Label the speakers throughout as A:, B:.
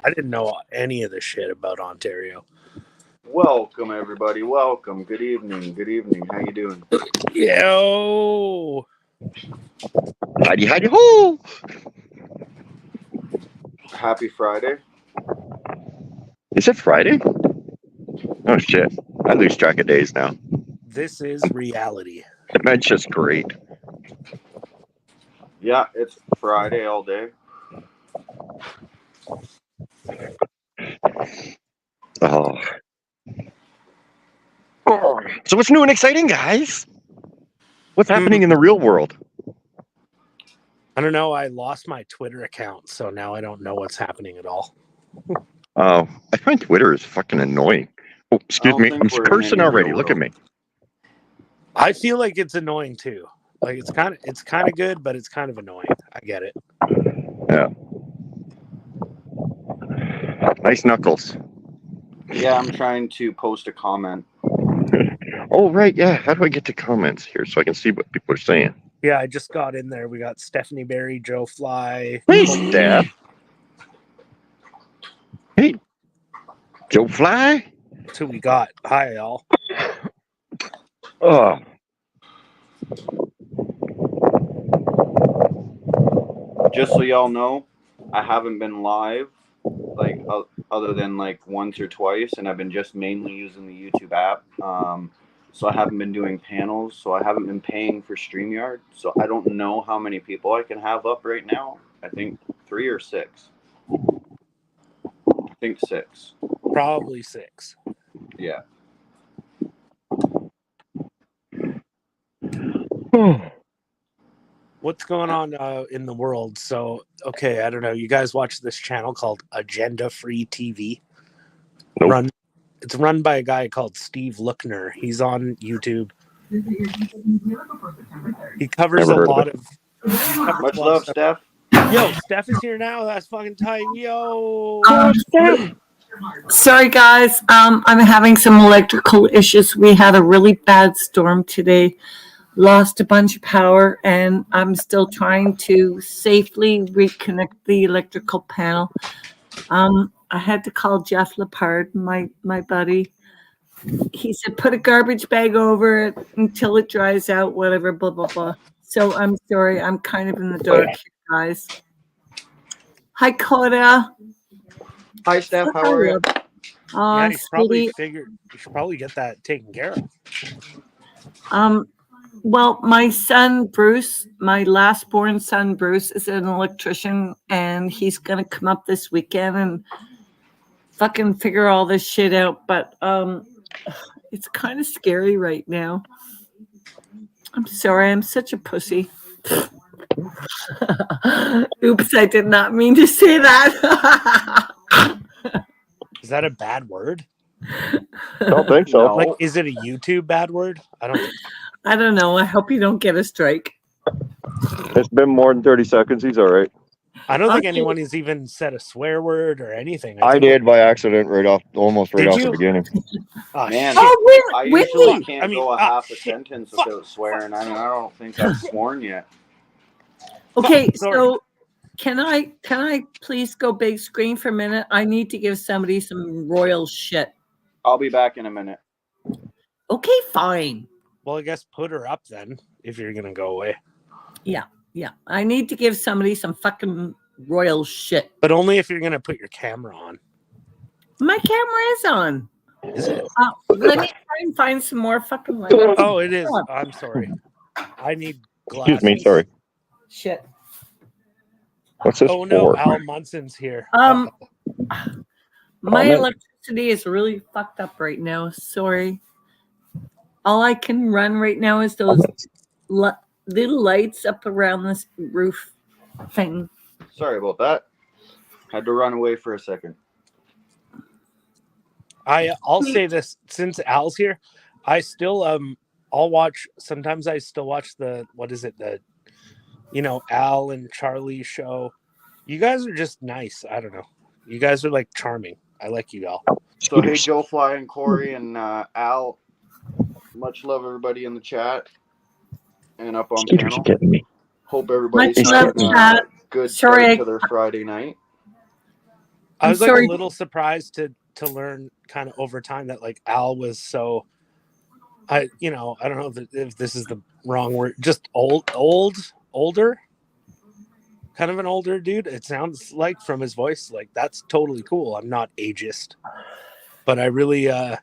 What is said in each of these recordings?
A: I didn't know any of the shit about Ontario.
B: Welcome, everybody. Welcome. Good evening. Good evening. How you doing?
A: Yo!
C: Hidey ho!
B: Happy Friday.
C: Is it Friday? Oh shit! I lose track of days now.
A: This is reality.
C: That's just great.
B: Yeah, it's Friday all day.
C: Oh. So what's new and exciting, guys? What's happening in the real world?
A: I don't know. I lost my Twitter account, so now I don't know what's happening at all.
C: Oh, I find Twitter is fucking annoying. Oh, excuse me. I'm cursing already. Look at me.
A: I feel like it's annoying too. Like it's kind of good, but it's kind of annoying. I get it.
C: Yeah. Nice knuckles.
B: Yeah, I'm trying to post a comment.
C: Oh, right. Yeah. How do I get to comments here so I can see what people are saying?
A: Yeah, I just got in there. We got Stephanie Berry, Joe Fly.
C: Hey, Steph. Hey, Joe Fly.
A: That's who we got. Hi, y'all.
C: Oh.
B: Just so y'all know, I haven't been live, like other than like once or twice, and I've been just mainly using the YouTube app. So I haven't been doing panels, so I haven't been paying for StreamYard. So I don't know how many people I can have up right now. I think 3 or 6. I think 6.
A: Probably 6.
B: Yeah.
A: What's going on in the world? So, okay, I don't know. You guys watch this channel called Agenda Free TV?
C: Nope.
A: It's run by a guy called Steve Lookner. He's on YouTube. He covers a lot of...
B: Much love, Steph.
A: Yo, Steph is here now. That's fucking tight. Yo.
C: Steph.
D: Sorry, guys. I'm having some electrical issues. We had a really bad storm today. Lost a bunch of power, and I'm still trying to safely reconnect the electrical panel. I had to call Jeff Lepard, my buddy. He said, put a garbage bag over it until it dries out, whatever, blah, blah, blah. So I'm sorry. I'm kind of in the dark here, guys. Hi, Coda.
B: Hi, Steph. How are you?
A: Yeah, you should probably get that taken care of.
D: Well, my son, Bruce, my last born son, Bruce, is an electrician, and he's going to come up this weekend and fucking figure all this shit out. But it's kind of scary right now. I'm sorry. I'm such a pussy. Oops, I did not mean to say that.
A: Is that a bad word?
C: I don't think so.
A: Like, is it a YouTube bad word? I don't think so.
D: I don't know. I hope you don't get a strike.
C: It's been more than 30 seconds. He's all right.
A: I don't think anyone has even said a swear word or anything.
C: I did by accident almost right off the beginning.
A: Oh,
B: man.
D: Oh,
B: I
D: really?
B: usually can't go a half a sentence without swearing. I don't think I've sworn yet.
D: Okay, so can I please go big screen for a minute? I need to give somebody some royal shit.
B: I'll be back in a minute.
D: Okay, fine.
A: Well, I guess put her up then if you're gonna go away.
D: Yeah. I need to give somebody some fucking royal shit.
A: But only if you're gonna put your camera on.
D: My camera is on.
A: Is it?
D: Let me try and find some more fucking light.
A: Oh, it is. I'm sorry. I need glasses.
C: Excuse me, sorry.
D: Shit.
C: What's this
A: Oh no,
C: for?
A: Al Munson's here.
D: My electricity is really fucked up right now. Sorry. All I can run right now is those little lights up around this roof thing.
B: Sorry about that. Had to run away for a second.
A: I'll say this, since Al's here, I still I'll watch, sometimes I still watch the Al and Charlie show. You guys are just nice. I don't know. You guys are like charming. I like you all.
B: So hey, Joe Fly and Corey and Al, much love everybody in the chat and up on panel. Hope everybody's having a good start to their Friday night.
A: I
D: I'm
A: was like
D: sorry.
A: a little surprised to learn kind of over time that like Al was so, I don't know if this is the wrong word, just older, kind of an older dude. It sounds like from his voice, like that's totally cool. I'm not ageist, but I really, I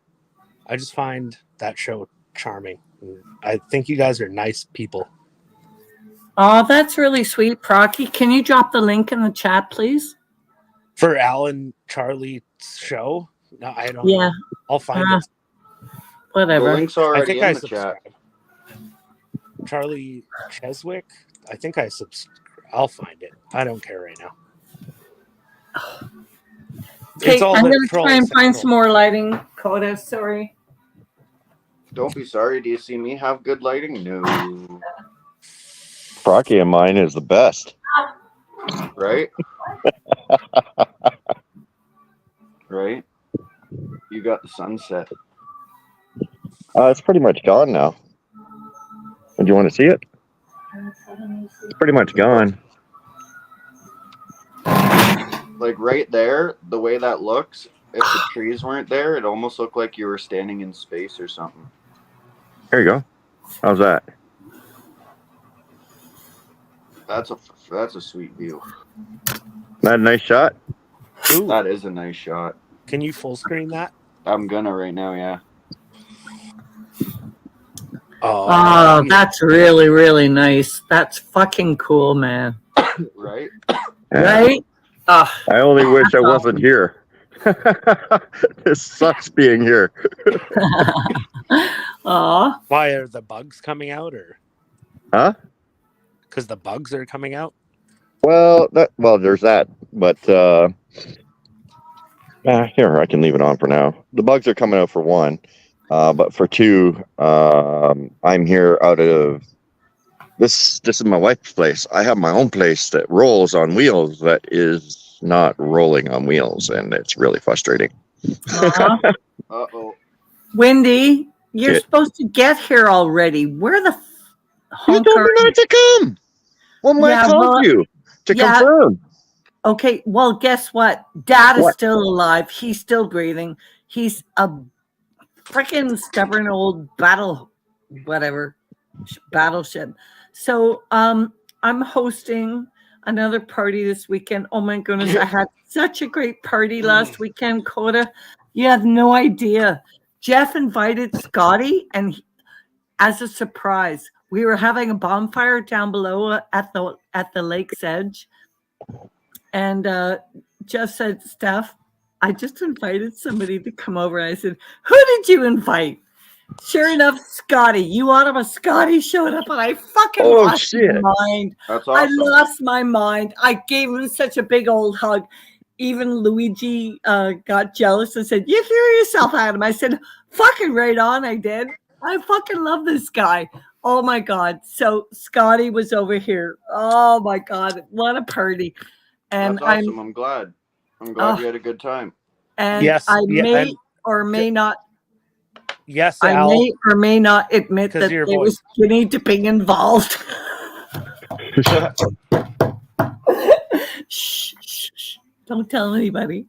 A: just find that show charming. I think you guys are nice people.
D: Oh, that's really sweet, Procky. Can you drop the link in the chat, please?
A: For Al and Charlie's show? No, I don't
D: Yeah.
A: know. I'll find it.
B: The
D: Whatever.
B: link's
A: I
B: already
A: think
B: in
A: I
B: the chat.
A: subscribe. Charlie Cheswick? I think I subscribe. I'll find it. I don't care right now.
D: Okay,
A: It's all
D: I'm
A: the
D: going to
A: troll
D: try and find
A: central.
D: some more lighting. Coda, sorry.
B: Don't be sorry. Do you see me have good lighting? No.
C: Rocky and mine is the best.
B: Right? Right? You got the sunset.
C: It's pretty much gone now. Do you want to see it? It's pretty much gone.
B: Like right there, the way that looks, if the trees weren't there, it almost looked like you were standing in space or something.
C: There you go. How's that?
B: That's a sweet view.
C: That a nice shot?
A: Ooh,
B: That is a nice shot.
A: can you full screen that?
B: I'm gonna right now, yeah.
D: Oh, that's really, really nice. That's fucking cool, man.
B: Right?
C: Yeah.
D: Right? Oh,
C: I only wish I
D: That's
C: wasn't here. It sucks being here.
D: Aw.
A: Why are the bugs coming out, or
C: Huh?
A: because the bugs are coming out?
C: Well, there's that, but here I can leave it on for now. The bugs are coming out for one, but for two, I'm here out of this. This is my wife's place. I have my own place that rolls on wheels. That is not rolling on wheels, and it's really frustrating.
D: Aw.
B: Uh-oh.
D: Wendy, you're
C: Shit.
D: supposed to get here already. Where the
C: You told me not to come. Well,
D: Yeah,
C: I called
D: well,
C: you to
D: yeah.
C: confirm.
D: Okay, well, guess what? Dad is
C: What?
D: still alive. He's still breathing. He's a freaking stubborn old battleship. So I'm hosting another party this weekend. Oh my goodness, I had such a great party last weekend, Coda. You have no idea. Jeff invited Scotty, and as a surprise, we were having a bonfire down below at the lake's edge. And Jeff said, Steph, I just invited somebody to come over. And I said, who did you invite? Sure enough, Scotty. You out of a Scotty showed up, and I fucking lost my mind.
B: That's
D: I
B: awesome.
D: lost my mind. I gave him such a big old hug. Even Luigi got jealous and said, you threw yourself at him. I said, fucking right on, I did. I fucking love this guy. Oh, my God. So Scotty was over here. Oh, my God. What a party. And
B: That's awesome. I'm glad you had a good time.
D: And
A: Yes,
D: I
A: yeah,
D: may
A: and-
D: or may not.
A: Yes,
D: I
A: Al.
D: may or may not admit
A: 'Cause
D: that
A: of your
D: there was
A: voice.
D: skinny dipping involved. Shh, shh, shh. Don't tell anybody.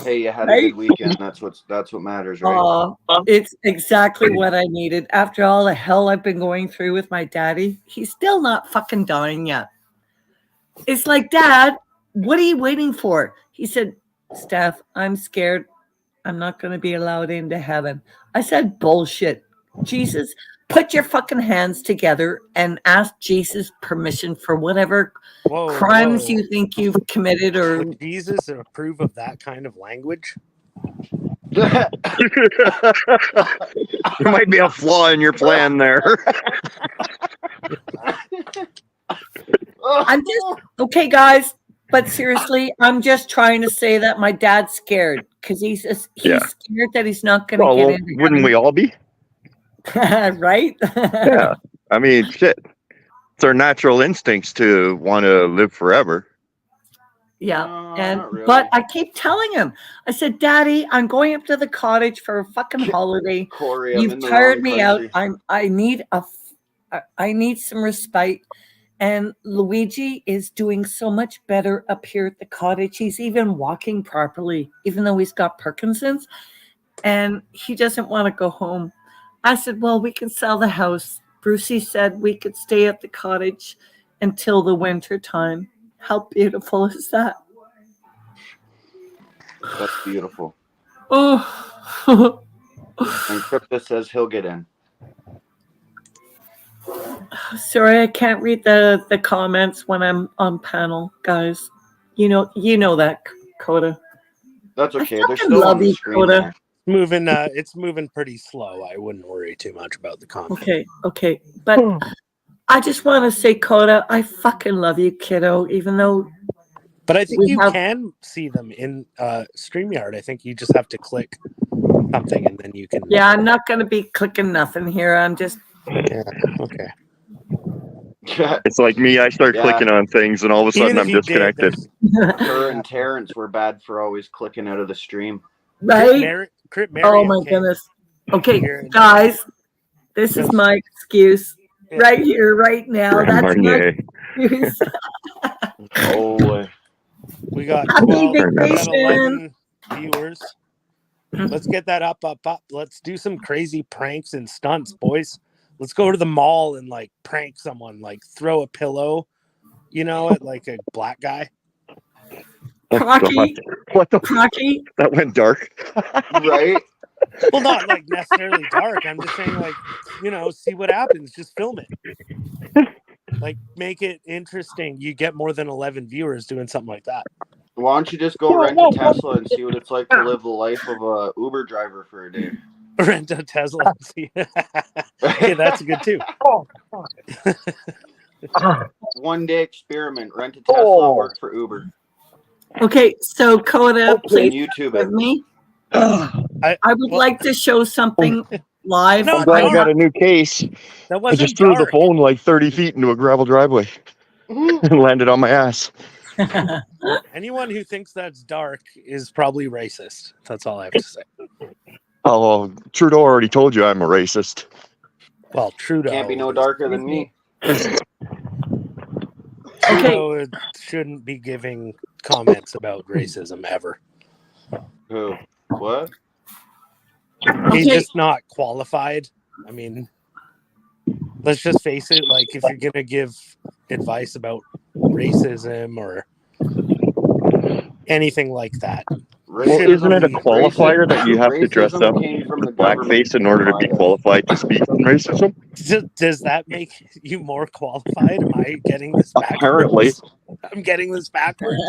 B: Hey, you had a good weekend. That's what matters, right?
D: It's exactly what I needed. After all the hell I've been going through with my daddy, he's still not fucking dying yet. It's like, Dad, what are you waiting for? He said, Steph, I'm scared. I'm not going to be allowed into heaven. I said, bullshit. Jesus, put your fucking hands together and ask Jesus permission for whatever crimes you think you've committed. Or
A: Would Jesus approve of that kind of language?
C: There might be a flaw in your plan there.
D: I'm just okay, guys. But seriously, I'm just trying to say that my dad's scared because he's scared that he's not going to get in.
C: Wouldn't we all be?
D: Right?
C: Yeah. I mean, shit. It's our natural instincts to want to live forever.
D: Yeah.
B: Not really.
D: But I keep telling him, I said, Daddy, I'm going up to the cottage for a fucking holiday.
B: Corey, I'm
D: You've
B: in the
D: tired
B: wrong
D: me
B: country.
D: out. I need some respite. And Luigi is doing so much better up here at the cottage. He's even walking properly, even though he's got Parkinson's, and he doesn't want to go home. I said, well, we can sell the house. Brucey said we could stay at the cottage until the winter time. How beautiful is that?
B: That's beautiful.
D: Oh,
B: And Crypta says he'll get in.
D: sorry, I can't read the comments when I'm on panel, guys. You know that, Coda.
B: That's
D: I
B: okay. They're
D: fucking
B: still
D: love
B: on the
D: you,
B: screen
D: Coda.
B: there.
A: It's moving pretty slow. I wouldn't worry too much about the comment.
D: Okay. But I just want to say, Coda, I fucking love you, kiddo, even though
A: But I think
D: we
A: you
D: have-
A: can see them in StreamYard. I think you just have to click something and then you can.
D: Yeah, I'm not going to be clicking nothing here. I'm just.
A: Yeah, okay.
C: It's like me. I start
B: Yeah.
C: clicking on things, and all of a sudden
A: Even if
C: I'm
A: you
C: disconnected.
A: did,
B: Her and Terrence were bad for always clicking out of the stream.
D: Right?
A: Crit
D: Oh my goodness. Okay,
A: here and-
D: guys, this is my excuse
A: Yeah.
D: right here, right now.
C: Grand
D: That's my
C: Marnier.
D: excuse.
B: Oh,
A: We got
D: Happy
A: 12, we got
D: vacation.
A: 11 viewers. Let's get that up. Let's do some crazy pranks and stunts, boys. Let's go to the mall and like prank someone, like throw a pillow, at like a black guy.
D: Crocky.
C: What the?
D: Crocky.
C: That went dark.
B: right?
A: Well, not like necessarily dark. I'm just saying, like, see what happens. Just film it. Like, make it interesting. You get more than 11 viewers doing something like that.
B: Why don't you just go rent a Tesla and see what it's like to live the life of a Uber driver for a day?
A: Rent a Tesla and see. Okay, that's good too.
B: 1 day experiment. Rent a Tesla, work for Uber.
D: Okay, so Coda,
B: And
D: please
B: YouTube
D: with
B: it.
D: me.
A: I
D: I would like to show something live.
A: No,
C: I'm glad I
A: dark.
C: got a new case.
A: That
C: I
A: wasn't
C: just threw the
A: dark.
C: phone like 30 feet into a gravel driveway and landed on my ass.
A: Anyone who thinks that's dark is probably racist. That's all I have to say.
C: Oh, Trudeau already told you I'm a racist.
A: Well, Trudeau.
B: Can't be no darker than me.
A: Trudeau shouldn't be giving comments about racism ever.
B: Who? What?
A: He's
D: Okay.
A: just not qualified. I mean, let's just face it. Like, if you're gonna give advice about racism or anything like that,
C: Well, isn't it a qualifier that you have to dress up
B: came from the
C: blackface in order to be qualified to speak on racism?
A: does that make you more qualified? Am I getting this backwards?
C: Apparently.
A: I'm getting this backwards.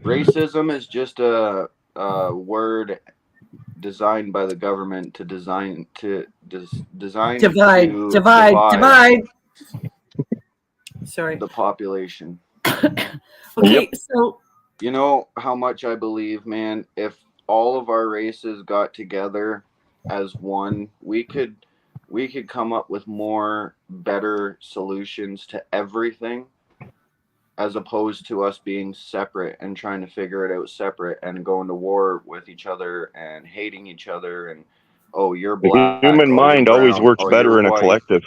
B: Racism is just a word designed by the government to design
D: divide. Sorry.
B: the population.
D: Okay, so
B: You know how much I believe, man, if all of our races got together as one, we could come up with more better solutions to everything, as opposed to us being separate and trying to figure it out separate and going to war with each other and hating each other and you're black.
C: The human mind always works better in a collective.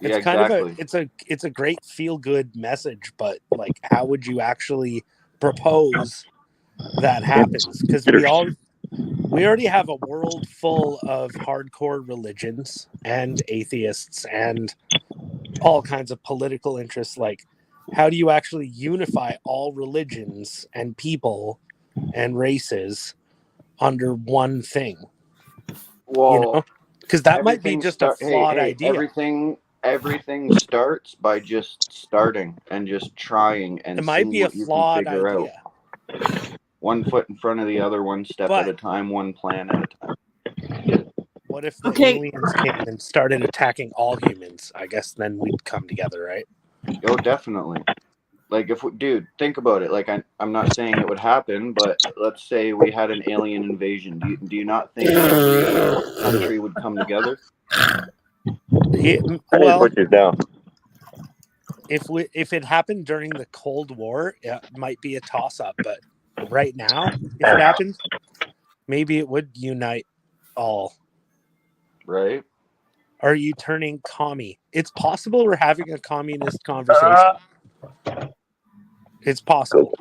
B: Yeah,
A: It's kind
B: exactly.
A: of it's a great feel good message, but like, how would you actually propose that happens? Because we already have a world full of hardcore religions and atheists and all kinds of political interests. Like, how do you actually unify all religions and people and races under one thing?
B: Well,
A: because that might be just a flawed idea.
B: Everything starts by just starting and just trying and
A: It might be a flawed idea.
B: Out. 1 foot in front of the other, one step at a time, one plan at a time.
A: What if the aliens came and started attacking all humans? I guess then we'd come together, right?
B: Oh, definitely. Like, dude, think about it. Like, I'm not saying it would happen, but let's say we had an alien invasion. Do you not think every country would come together?
A: Well,
C: down.
A: if it happened during the Cold War, it might be a toss-up. But right now, if it happened, maybe it would unite all.
B: Right.
A: Are you turning commie? It's possible we're having a communist conversation. It's possible.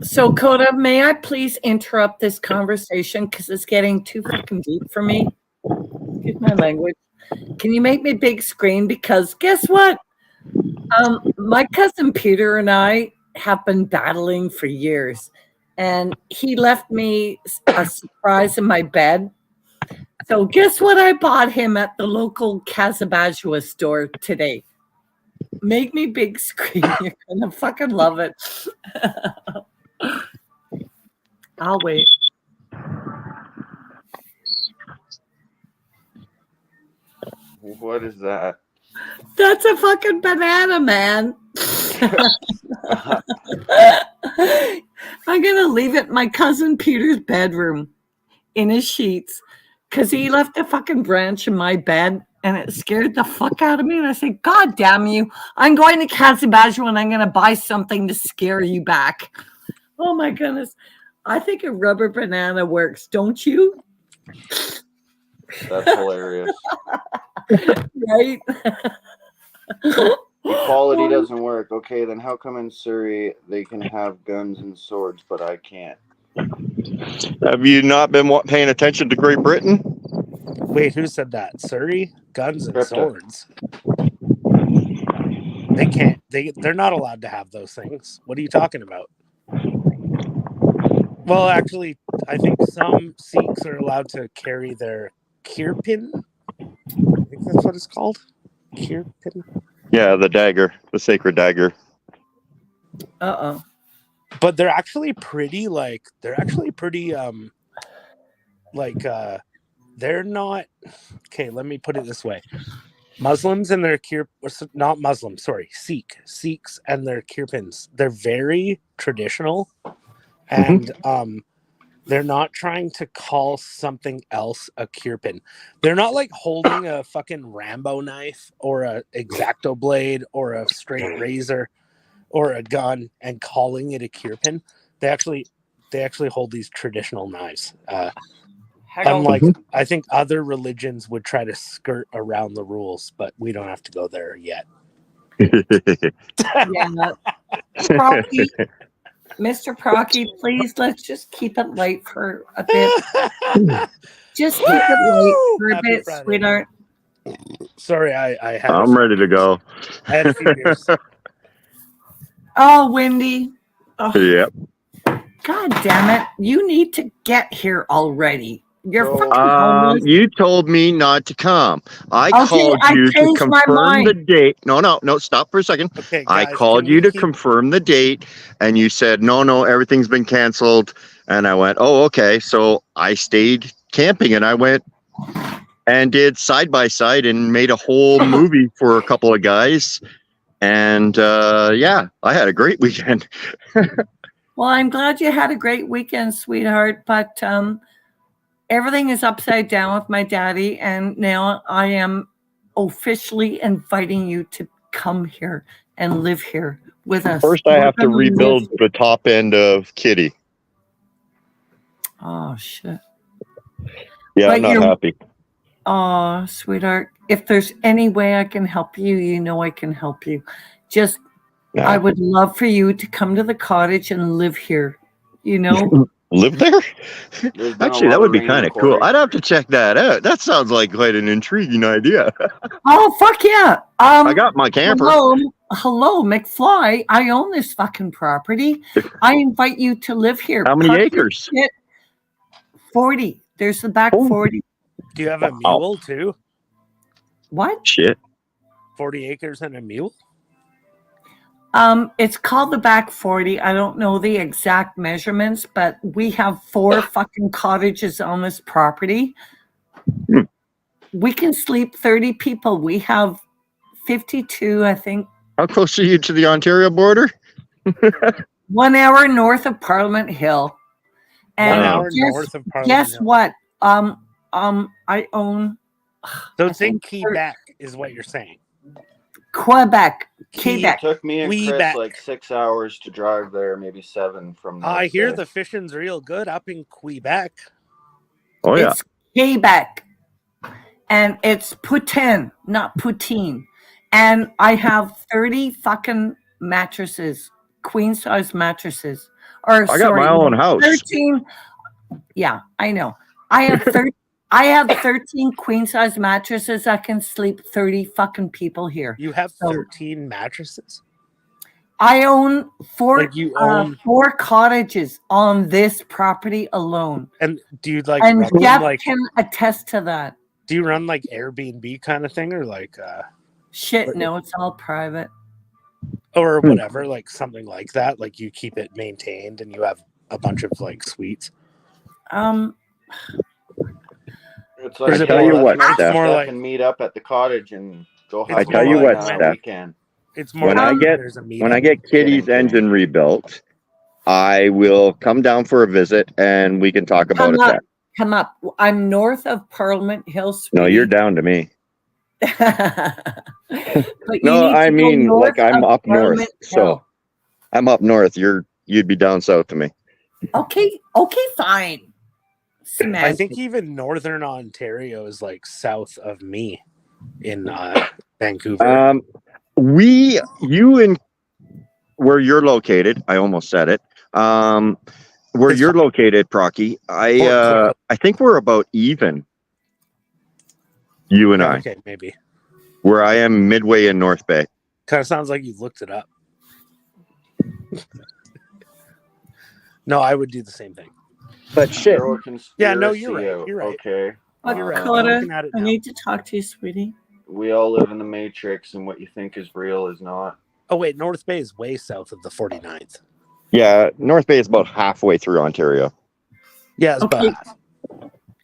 D: So, Coda, may I please interrupt this conversation because it's getting too fucking deep for me? Excuse my language. Can you make me big screen? Because guess what? My cousin Peter and I have been battling for years, and he left me a surprise in my bed. So, guess what I bought him at the local Casabajua store today? Make me big screen. You're gonna fucking love it. I'll wait.
B: What is that?
D: That's a fucking banana, man. I'm gonna leave it in my cousin Peter's bedroom in his sheets because he left a fucking branch in my bed and it scared the fuck out of me. And I said, God damn you, I'm going to Casabajou and I'm gonna buy something to scare you back. Oh my goodness. I think a rubber banana works, don't you?
B: That's hilarious.
D: Right?
B: Equality doesn't work. Okay, then how come in Surrey they can have guns and swords, but I can't?
C: Have you not been paying attention to Great Britain?
A: Wait, who said that? Surrey? Guns and
B: Crypto.
A: swords. They can't. They're not allowed to have those things. What are you talking about? Well, actually, I think some Sikhs are allowed to carry their kirpan. I think that's what it's called. Kirpan.
C: Yeah, the dagger, the sacred dagger.
D: Uh-oh.
A: But they're actually pretty they're not okay, let me put it this way. Muslims and their not Muslims, sorry, Sikhs and their kirpans, they're very traditional, and they're not trying to call something else a kirpan. They're not like holding a fucking Rambo knife or a X-Acto blade or a straight razor or a gun and calling it a kirpan. They actually hold these traditional knives. Unlike, I think other religions would try to skirt around the rules, but we don't have to go there yet.
D: Yeah. Procky, Mr. Procky, please let's just keep it light for a bit. Just keep it light for a
A: Happy
D: bit,
A: Friday.
D: sweetheart.
A: Sorry, I had.
C: I'm ready to go.
A: I had a few beers.
D: Oh, Wendy. Oh,
C: Yep.
D: God damn it. You need to get here already. You're
B: So,
D: fucking homeless.
C: You told me not to come. I
D: Okay,
C: called
D: I
C: you to
D: changed my
C: confirm the
D: mind.
C: date. No, stop for a second.
A: Okay,
C: I
A: guys,
C: called
A: can
C: you
A: we
C: to
A: keep-
C: confirm the date, and you said, no, everything's been canceled. And I went, oh, okay. So I stayed camping, and I went and did side by side and made a whole movie for a couple of guys. And yeah, I had a great weekend.
D: Well, I'm glad you had a great weekend, sweetheart, but everything is upside down with my daddy, and now I am officially inviting you to come here and live here with us.
C: First, I
D: We're
C: have to
D: gonna
C: rebuild
D: live-
C: the top end of Kitty.
D: Oh, shit.
C: Yeah,
D: But
C: I'm not
D: you're-
C: happy.
D: Oh, sweetheart, if there's any way I can help you, you know I can help you. Just,
C: Nah.
D: I would love for you to come to the cottage and live here, you know?
C: Live there?
B: There's been a
C: Actually,
B: lot
C: that would
B: of
C: be
B: rain in
C: kind
B: the
C: of cool.
B: quarter.
C: I'd have to check that out. That sounds like quite an intriguing idea.
D: Oh, fuck yeah.
C: I got my camper.
D: Hello, McFly. I own this fucking property. I invite you to live here.
C: How many
D: Park your
C: acres?
D: shit. 40. There's the back
C: Oh.
D: 40.
A: Do you have a mule too?
D: What?
C: Shit.
A: 40 acres and a mule?
D: It's called the back 40. I don't know the exact measurements, but we have 4 fucking cottages on this property.
C: Hmm.
D: We can sleep 30 people. We have 52, I think.
C: How close are you to the Ontario border?
D: 1 hour north of Parliament Hill. And
A: 1 hour
D: guess-
A: north of Parliament
D: Guess
A: Hill.
D: what? I own
A: So
D: I
A: think
D: think-
A: Quebec is what you're saying.
D: Quebec.
B: It
D: Quebec.
B: took me and Chris
A: Quebec.
B: like 6 hours to drive there, maybe 7 from.
A: I
B: North
A: hear
B: Bay.
A: the fishing's real good up in Quebec.
C: Oh, yeah.
D: It's Quebec. and it's Putin, not poutine. And I have 30 fucking mattresses, queen size mattresses. Or
C: I got my own house.
D: 13. Yeah, I know. I have 13 queen size mattresses that can sleep 30 fucking people here.
A: You have
D: So
A: 13 mattresses?
D: I own four
A: Like you own
D: four cottages on this property alone.
A: and do you like
D: And
A: run them,
D: Jeff
A: like
D: can attest to that.
A: do you run like Airbnb kind of thing or like
D: Shit, no, it's all private.
A: or whatever, like something like that, like you keep it maintained and you have a bunch of like suites?
B: It's
A: Or is
B: like,
A: it
C: tell you what,
B: let's
C: Steph.
A: more
B: Steph
A: like
B: and meet up at the cottage and go have
A: It's
C: I tell
B: fun
C: you
A: more
C: what,
B: on a
C: Steph.
B: weekend.
A: it's more
C: When
A: like
C: I get
A: there's a
C: when I
A: meeting.
C: get Kitty's
B: Kidding.
C: engine rebuilt, I will come down for a visit and we can talk about it then.
D: Come up. I'm north of Parliament Hill.
C: No,
D: sweetie.
C: you're down to me.
D: But you
C: No,
D: need
C: I
D: to go
C: mean like
D: north
C: I'm
D: of
C: up north.
D: Parliament
C: So
D: Hill.
C: I'm up north. You'd be down south to me.
D: Okay, fine.
A: I
D: Semantics.
A: think even northern Ontario is like south of me in Vancouver.
C: You and where you're located, I almost said it. Where
A: It's
C: you're
A: fine.
C: located, Procky,
A: Port Clinton.
C: I think we're about even. You and
A: Yeah,
C: I,
A: okay, maybe.
C: where I am midway in North Bay.
A: Kind of sounds like you looked it up. No, I would do the same thing.
C: But shit,
B: Zero
A: Yeah, no, you're
B: conspiracy.
A: right. You're right.
B: Okay.
A: You're right.
D: Dakota,
A: Looking at it
D: I
A: now.
D: need to talk to you, sweetie.
B: We all live in the Matrix, and what you think is real is not.
A: Oh wait, North Bay is way south of the 49th.
C: yeah, North Bay is about halfway through Ontario.
A: Yeah, it's
D: Okay.
A: about half.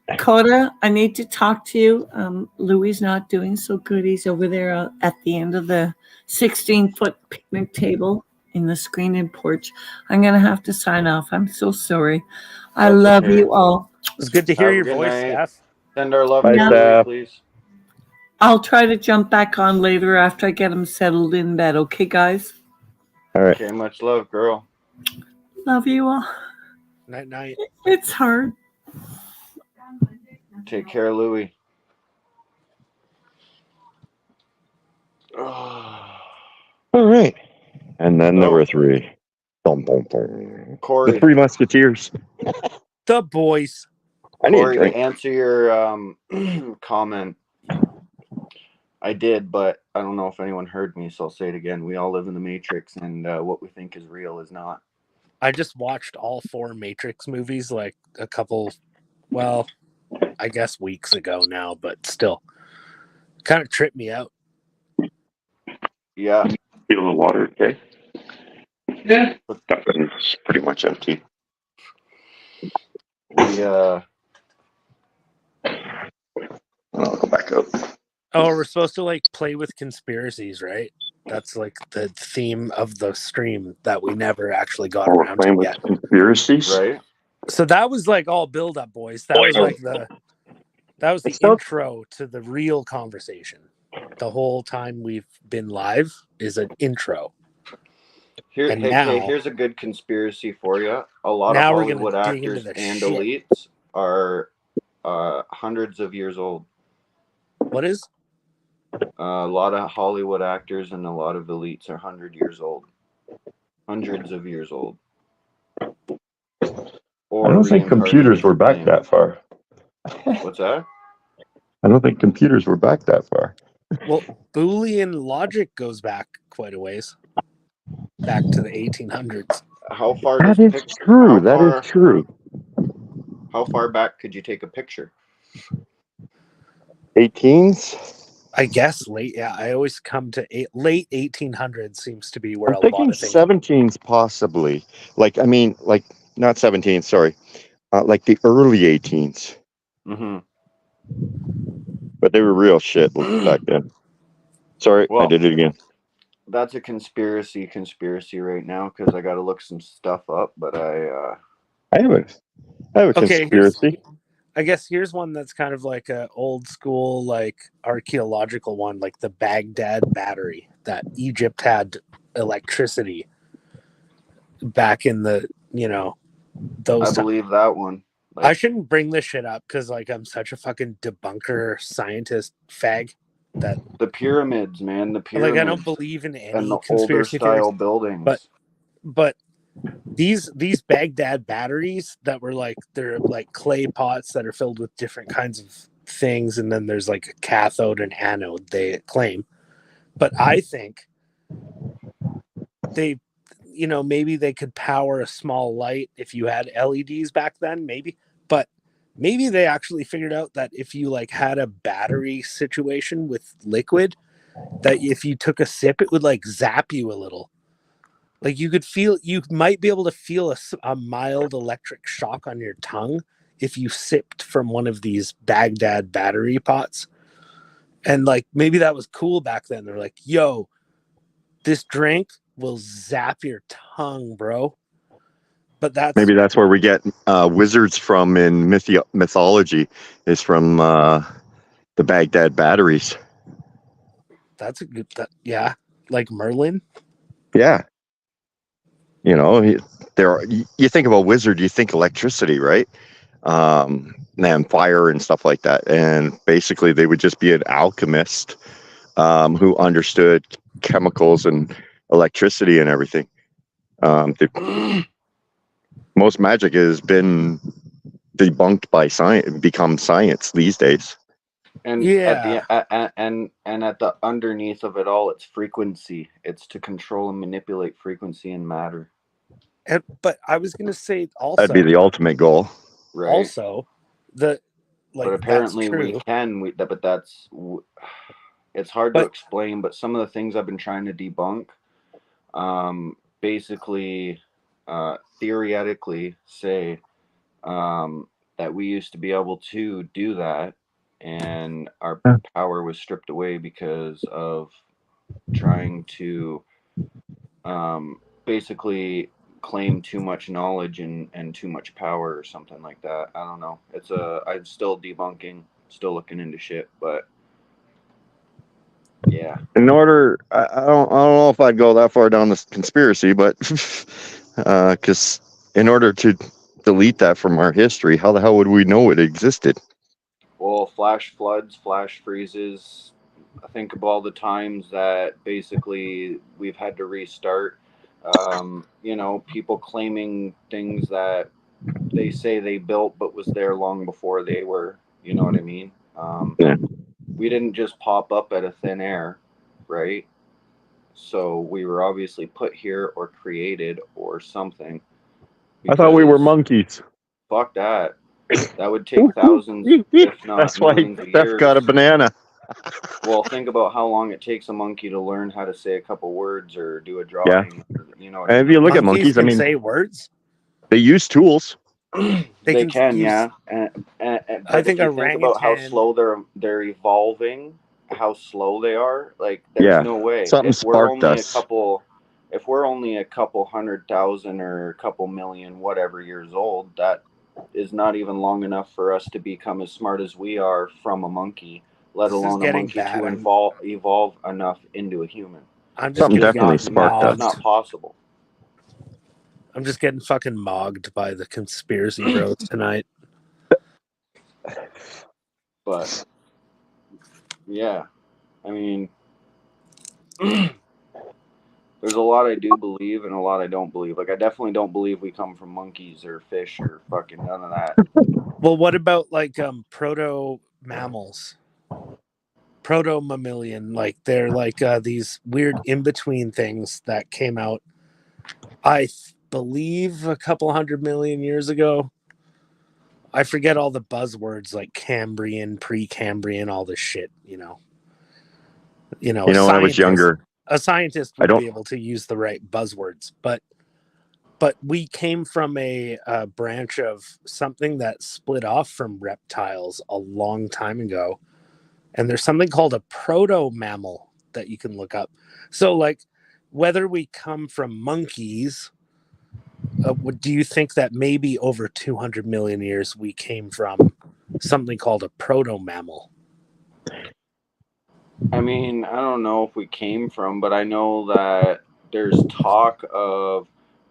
D: Dakota, I need to talk to you. Louis not doing so good. He's over there at the end of the 16-foot picnic table in the screened porch. I'm going to have to sign off. I'm so sorry. I
B: That's
D: love
B: okay.
D: you all.
A: It's good to hear
B: Have a
A: your
B: good
A: voice,
B: night.
A: Steph.
B: Send our love
C: Bye,
B: to Louis,
C: Steph.
B: please.
D: I'll try to jump back on later after I get him settled in bed. Okay, guys?
C: All right.
B: Okay, much love, girl.
D: Love you all.
A: Night night.
D: It's hard.
B: Take care, Louis. Oh,
C: All right. And then there
B: Oh.
C: were three. Boom, boom, boom. The
B: Corey,
C: Three Musketeers.
A: The boys.
C: I need a
B: Corey, to
C: drink.
B: answer your comment, I did, but I don't know if anyone heard me, so I'll say it again. We all live in the Matrix, and what we think is real is not.
A: I just watched all 4 Matrix movies like a couple, well, I guess weeks ago now, but still kind of tripped me out.
B: Yeah.
C: Feel the water, okay? Yeah. That one's pretty much empty.
B: We
C: I'll go back up.
A: Oh, we're supposed to like play with conspiracies, right? That's like the theme of the stream that we never actually got
C: We're
A: around
C: playing
A: to
C: with
A: yet.
C: conspiracies.
B: right.
A: So that was like all build up, boys. That was like the
C: It's not-
A: intro to the real conversation. The whole time we've been live is an intro.
B: Here,
A: And
B: hey,
A: now-
B: here's a good conspiracy for you. A lot
A: Now
B: of
A: we're gonna
B: Hollywood
A: dig into
B: actors
A: the
B: and
A: shit.
B: elites are hundreds of years old.
A: What is?
B: A lot of Hollywood actors and a lot of elites are 100 years old. Hundreds of years old. Or
C: I don't think computers
B: reincarnated
C: were
B: from
C: back
B: fame.
C: that far.
B: What's that?
C: I don't think computers were back that far.
A: Well, Boolean logic goes back quite a ways. Back to the 1800s.
B: How far
C: That
B: does
C: is true. That is true.
B: How far back could you take a picture?
C: 18s?
A: I guess late. Yeah, I always come to late 1800s seems to be where
C: I'm
A: a
C: thinking
A: lot of things.
C: 17s possibly. Like not 17s, sorry. Like the early 18s.
B: Mm-hmm.
C: But they were real shit back then. Sorry, I
B: Well,
C: did it again.
B: that's a conspiracy right now because I got to look some stuff up. But I
C: have a
A: Okay,
C: conspiracy.
A: I guess here's one that's kind of like a old school, like archaeological one, like the Baghdad battery that Egypt had electricity back in the,
B: I
A: those times.
B: believe that one. Like,
A: I shouldn't bring this shit up because like I'm such a fucking debunker scientist fag that
B: the pyramids, man, the
A: like
B: pyramids
A: I don't believe in
B: and
A: any
B: the older
A: conspiracy theories.
B: style buildings.
A: But these Baghdad batteries that were like they're like clay pots that are filled with different kinds of things, and then there's like a cathode and anode, they claim. But I think they, you know, maybe they could power a small light if you had LEDs back then, maybe. But maybe they actually figured out that if you like had a battery situation with liquid, that if you took a sip, it would like zap you a little. Like you might be able to feel a mild electric shock on your tongue if you sipped from one of these Baghdad battery pots. And like maybe that was cool back then. They're like, yo, this drink will zap your tongue, bro. But
C: Maybe that's where we get wizards from in mythology, is from the Baghdad batteries.
A: That's a good, yeah, like Merlin.
C: Yeah. You know, you think about wizard, you think electricity, right? And fire and stuff like that. And basically they would just be an alchemist who understood chemicals and electricity and everything. Most magic has been debunked by science, become science these days.
B: And
A: Yeah.
B: and at the underneath of it all, it's frequency. It's to control and manipulate frequency and matter.
A: But I was gonna say also
C: That'd be the ultimate goal.
B: Right.
A: Also, but
B: apparently
A: that's
B: we
A: true.
B: can. But that's it's hard to explain. But some of the things I've been trying to debunk, basically, theoretically say that we used to be able to do that, and our power was stripped away because of trying to basically claim too much knowledge and too much power or something like that. I don't know. I'm still debunking, still looking into shit, but yeah.
C: In order, I don't know if I'd go that far down this conspiracy, but because in order to delete that from our history, how the hell would we know it existed?
B: Well, flash floods, flash freezes. I think of all the times that basically we've had to restart. You know, people claiming things that they say they built but was there long before they were. You know what I mean?
C: Yeah.
B: We didn't just pop up out of thin air, right? So we were obviously put here or created or something.
C: I thought we were monkeys.
B: Fuck that. That would take thousands, if not
C: That's why
B: millions of
C: Steph
B: years.
C: got a banana.
B: Well, think about how long it takes a monkey to learn how to say a couple words or do a drawing.
C: Yeah.
B: You know.
C: And if you look at monkeys,
A: can say words.
C: They use tools.
B: They can, yeah.
A: I think
B: think about how slow they're evolving, how slow they are. Like, there's no way.
C: Something sparked us.
B: If we're only a couple 100,000 or a couple million, whatever years old, that is not even long enough for us to become as smart as we are from a monkey, let alone a monkey to evolve enough into a human.
C: Something definitely sparked us.
B: It's not possible.
A: I'm just getting fucking mogged by the conspiracy bros tonight.
B: But yeah, I mean, there's a lot I do believe and a lot I don't believe. Like, I definitely don't believe we come from monkeys or fish or fucking none of that.
A: Well, what about like proto mammals? Proto mammalian, like they're like these weird in between things that came out, I believe, a couple 100 million years ago. I forget all the buzzwords like Cambrian, Precambrian, all this shit. You know,
C: when I was younger,
A: a scientist would be able to use the right buzzwords, but we came from a branch of something that split off from reptiles a long time ago. And there's something called a proto-mammal that you can look up. So, like, whether we come from monkeys, do you think that maybe over 200 million years we came from something called a proto-mammal?
B: I mean, I don't know if we came from, but I know that there's talk of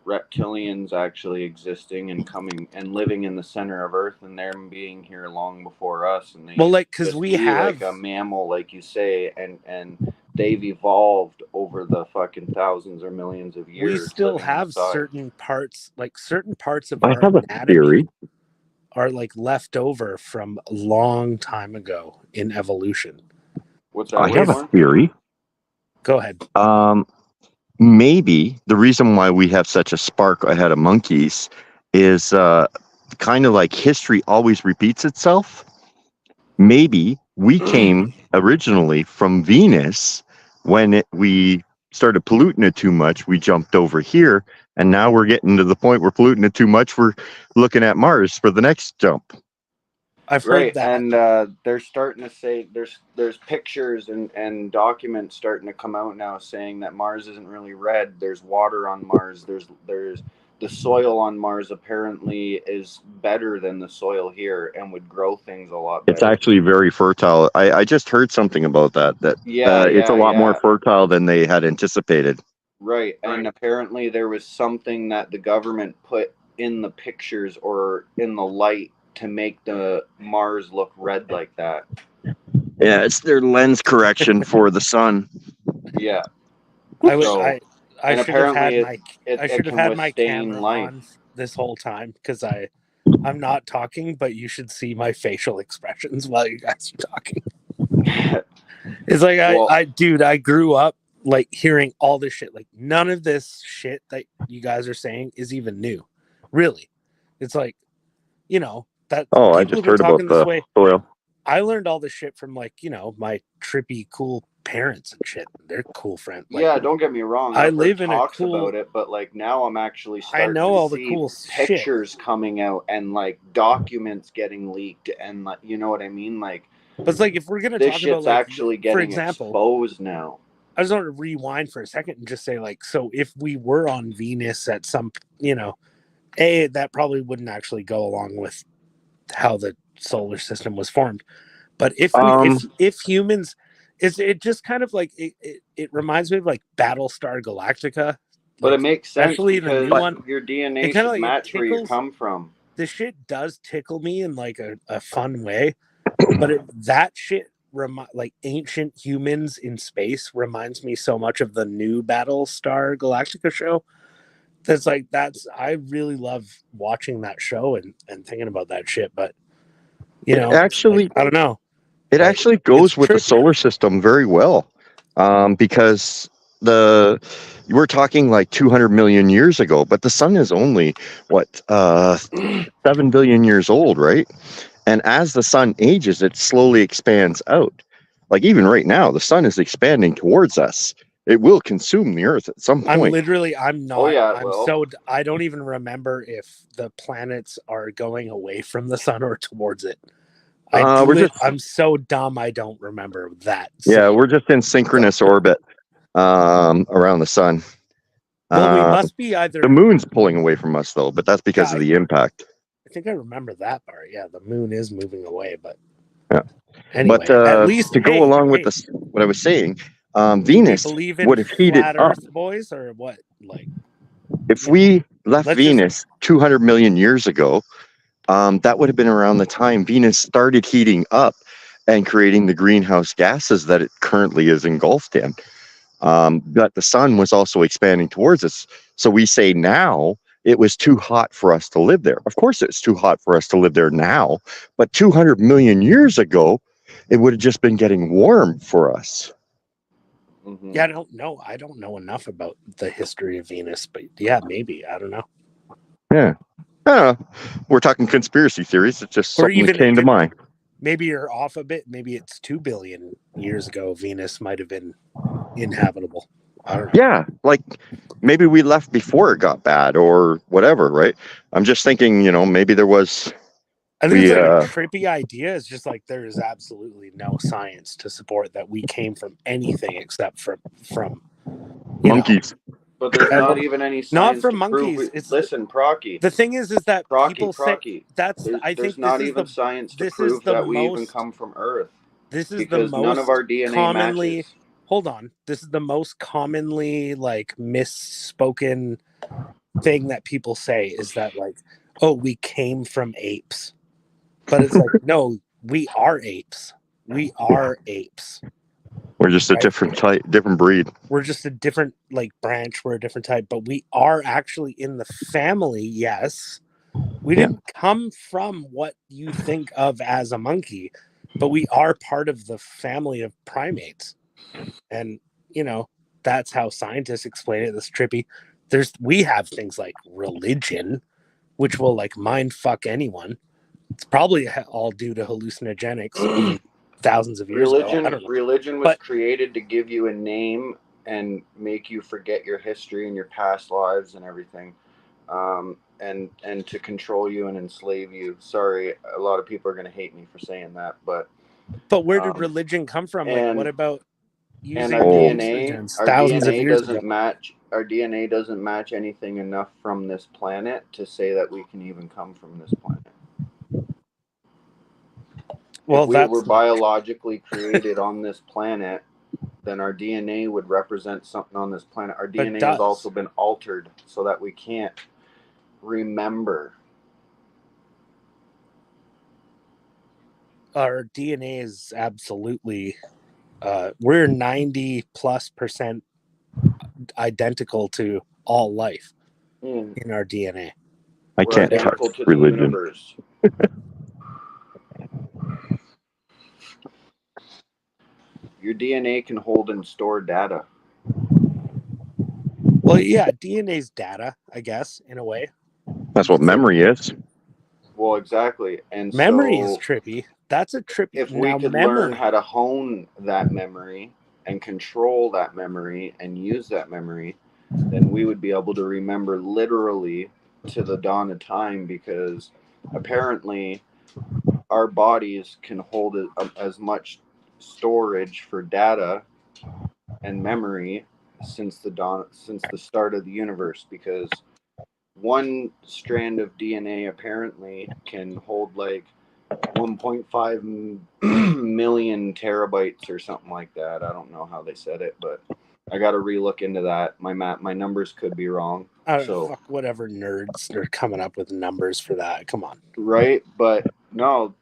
B: reptilians actually existing and coming and living in the center of Earth, and them being here long before us, and they
A: Well, like, because
B: just
A: we
B: be
A: have
B: like a mammal, like you say, and they've evolved over the fucking thousands or millions of years.
A: we still
B: living
A: have
B: inside.
A: certain parts of
C: I
A: our
C: have a
A: anatomy
C: theory.
A: are like left over from a long time ago in evolution.
B: What's that?
C: I have a
B: Whitmore?
C: theory.
A: Go ahead.
C: Maybe the reason why we have such a spark ahead of monkeys is kind of like history always repeats itself. Maybe we came originally from Venus. When we started polluting it too much, we jumped over here, and now we're getting to the point where polluting it too much, we're looking at Mars for the next jump.
A: I've heard
B: Right,
A: that.
B: and they're starting to say there's pictures and documents starting to come out now saying that Mars isn't really red. There's water on Mars. There's the soil on Mars apparently is better than the soil here and would grow things a lot better.
C: It's actually very fertile. I just heard something about that it's a lot more fertile than they had anticipated.
B: Right, and apparently there was something that the government put in the pictures or in the light to make the Mars look red like that.
C: Yeah, it's their lens correction for the sun.
B: Yeah.
A: I
B: and
A: should have had
B: apparently
A: I should have
B: can
A: had my
B: withstand
A: camera
B: life.
A: on this whole time because I'm not talking, but you should see my facial expressions while you guys are talking. It's like
B: Well-
A: I grew up like hearing all this shit. Like none of this shit that you guys are saying is even new. Really. It's like, you know, that
C: I
A: people
C: just
A: have been
C: heard about
A: talking this
C: the
A: way.
C: soil.
A: I learned all this shit from like, you know, my trippy cool parents and shit. They're cool friends. Like,
B: yeah, don't get me wrong.
A: I
B: I've
A: live
B: heard
A: in a
B: talks
A: cool-
B: about it, but like now I'm actually starting
A: know
B: to
A: all the
B: see
A: cool shit.
B: pictures coming out and like documents getting leaked and like, you know what I mean? Like,
A: But it's like if we're gonna
B: this
A: talk
B: shit's
A: about like,
B: actually
A: for
B: getting
A: example,
B: exposed now.
A: I just want to rewind for a second and just say like, so if we were on Venus at some, you know, that probably wouldn't actually go along with how the solar system was formed. But if humans, it just kind of like it reminds me of like Battlestar Galactica.
B: But
A: like,
B: it makes sense
A: especially the
B: because
A: new one.
B: your DNA
A: It kinda
B: should
A: like
B: match where you
A: tickles-
B: come from.
A: The shit does tickle me in like a fun way, but that shit like ancient humans in space reminds me so much of the new Battlestar Galactica show. I really love watching that show and thinking about that shit. But you know,
C: actually,
A: like, I don't know.
C: It
A: Like,
C: actually goes
A: it's
C: with the
A: tricky.
C: solar system very well, because we're talking like 200 million years ago, but the sun is only 7 billion years old, right? And as the sun ages, it slowly expands out. Like even right now, the sun is expanding towards us. It will consume the Earth at some point.
A: I'm not.
B: Oh, yeah, it will.
A: I don't even remember if the planets are going away from the sun or towards it. I'm so dumb. I don't remember that.
C: Yeah, we're just in synchronous orbit around the sun.
A: Well, we must be either.
C: The moon's pulling away from us, though, but that's because of the impact.
A: I think I remember that part. Yeah, the moon is moving away, but
C: yeah.
A: Anyway,
C: but
A: at least
C: to go along with this, what I was saying, Venus would have heated
A: flat
C: up.
A: Earth, boys, or what? Like,
C: if we left Venus 200 million years ago, that would have been around the time Venus started heating up and creating the greenhouse gases that it currently is engulfed in. But the sun was also expanding towards us. So we say now it was too hot for us to live there. Of course, it's too hot for us to live there now. But 200 million years ago, it would have just been getting warm for us.
B: Mm-hmm.
A: Yeah, I don't know. I don't know enough about the history of Venus, but yeah, maybe. I don't know.
C: Yeah. I don't know. We're talking conspiracy theories. It's just something that came to mind.
A: Maybe you're off a bit. Maybe it's 2 billion years ago. Venus might have been inhabitable. I don't know.
C: Yeah, like maybe we left before it got bad or whatever, right? I'm just thinking, maybe there was.
A: I think it's like a trippy idea. It's just like there is absolutely no science to support that we came from anything except from
C: monkeys.
B: But there's not even any science.
A: Not from monkeys.
B: Listen, Procky.
A: The thing is that people say that's.
B: There's not even science to prove that we even come from Earth.
A: This is
B: because
A: the most
B: none of our DNA matches.
A: Hold on. This is the most commonly like misspoken thing that people say is that like, oh, we came from apes. But it's like, no, we are apes. We are apes.
C: We're just a
A: Right?
C: different type, different breed.
A: We're just a different like branch. We're a different type, but we are actually in the family. Yes. We didn't come from what you think of as a monkey, but we are part of the family of primates. And, you know, that's how scientists explain it. This trippy. We have things like religion, which will like mind fuck anyone. It's probably all due to hallucinogenics thousands of years ago. I don't know.
B: Religion was created to give you a name and make you forget your history and your past lives and everything, and to control you and enslave you. Sorry, a lot of people are going to hate me for saying that, but
A: where did religion come from? Like, what about using
B: our DNA? Our
A: thousands
B: DNA
A: of years
B: doesn't
A: ago?
B: match. Our DNA doesn't match anything enough from this planet to say that we can even come from this planet.
A: Well,
B: if we were biologically created on this planet, then our DNA would represent something on this planet. Our DNA has also been altered so that we can't remember.
A: Our DNA is absolutely, we're 90+% identical to all life in our DNA.
C: I can't touch religion.
B: Your DNA can hold and store data.
A: Well, yeah, DNA's data, I guess, in a way.
C: That's what memory is.
B: Well, exactly. And
A: memory is trippy. That's a trippy.
B: If we could learn how to hone that memory and control that memory and use that memory, then we would be able to remember literally to the dawn of time, because apparently our bodies can hold as much storage for data and memory since the start of the universe, because one strand of DNA apparently can hold like 1.5 million terabytes or something like that. I don't know how they said it, but I got to relook into that. My numbers could be wrong.
A: Fuck whatever nerds are coming up with numbers for that. Come on.
B: Right, but no,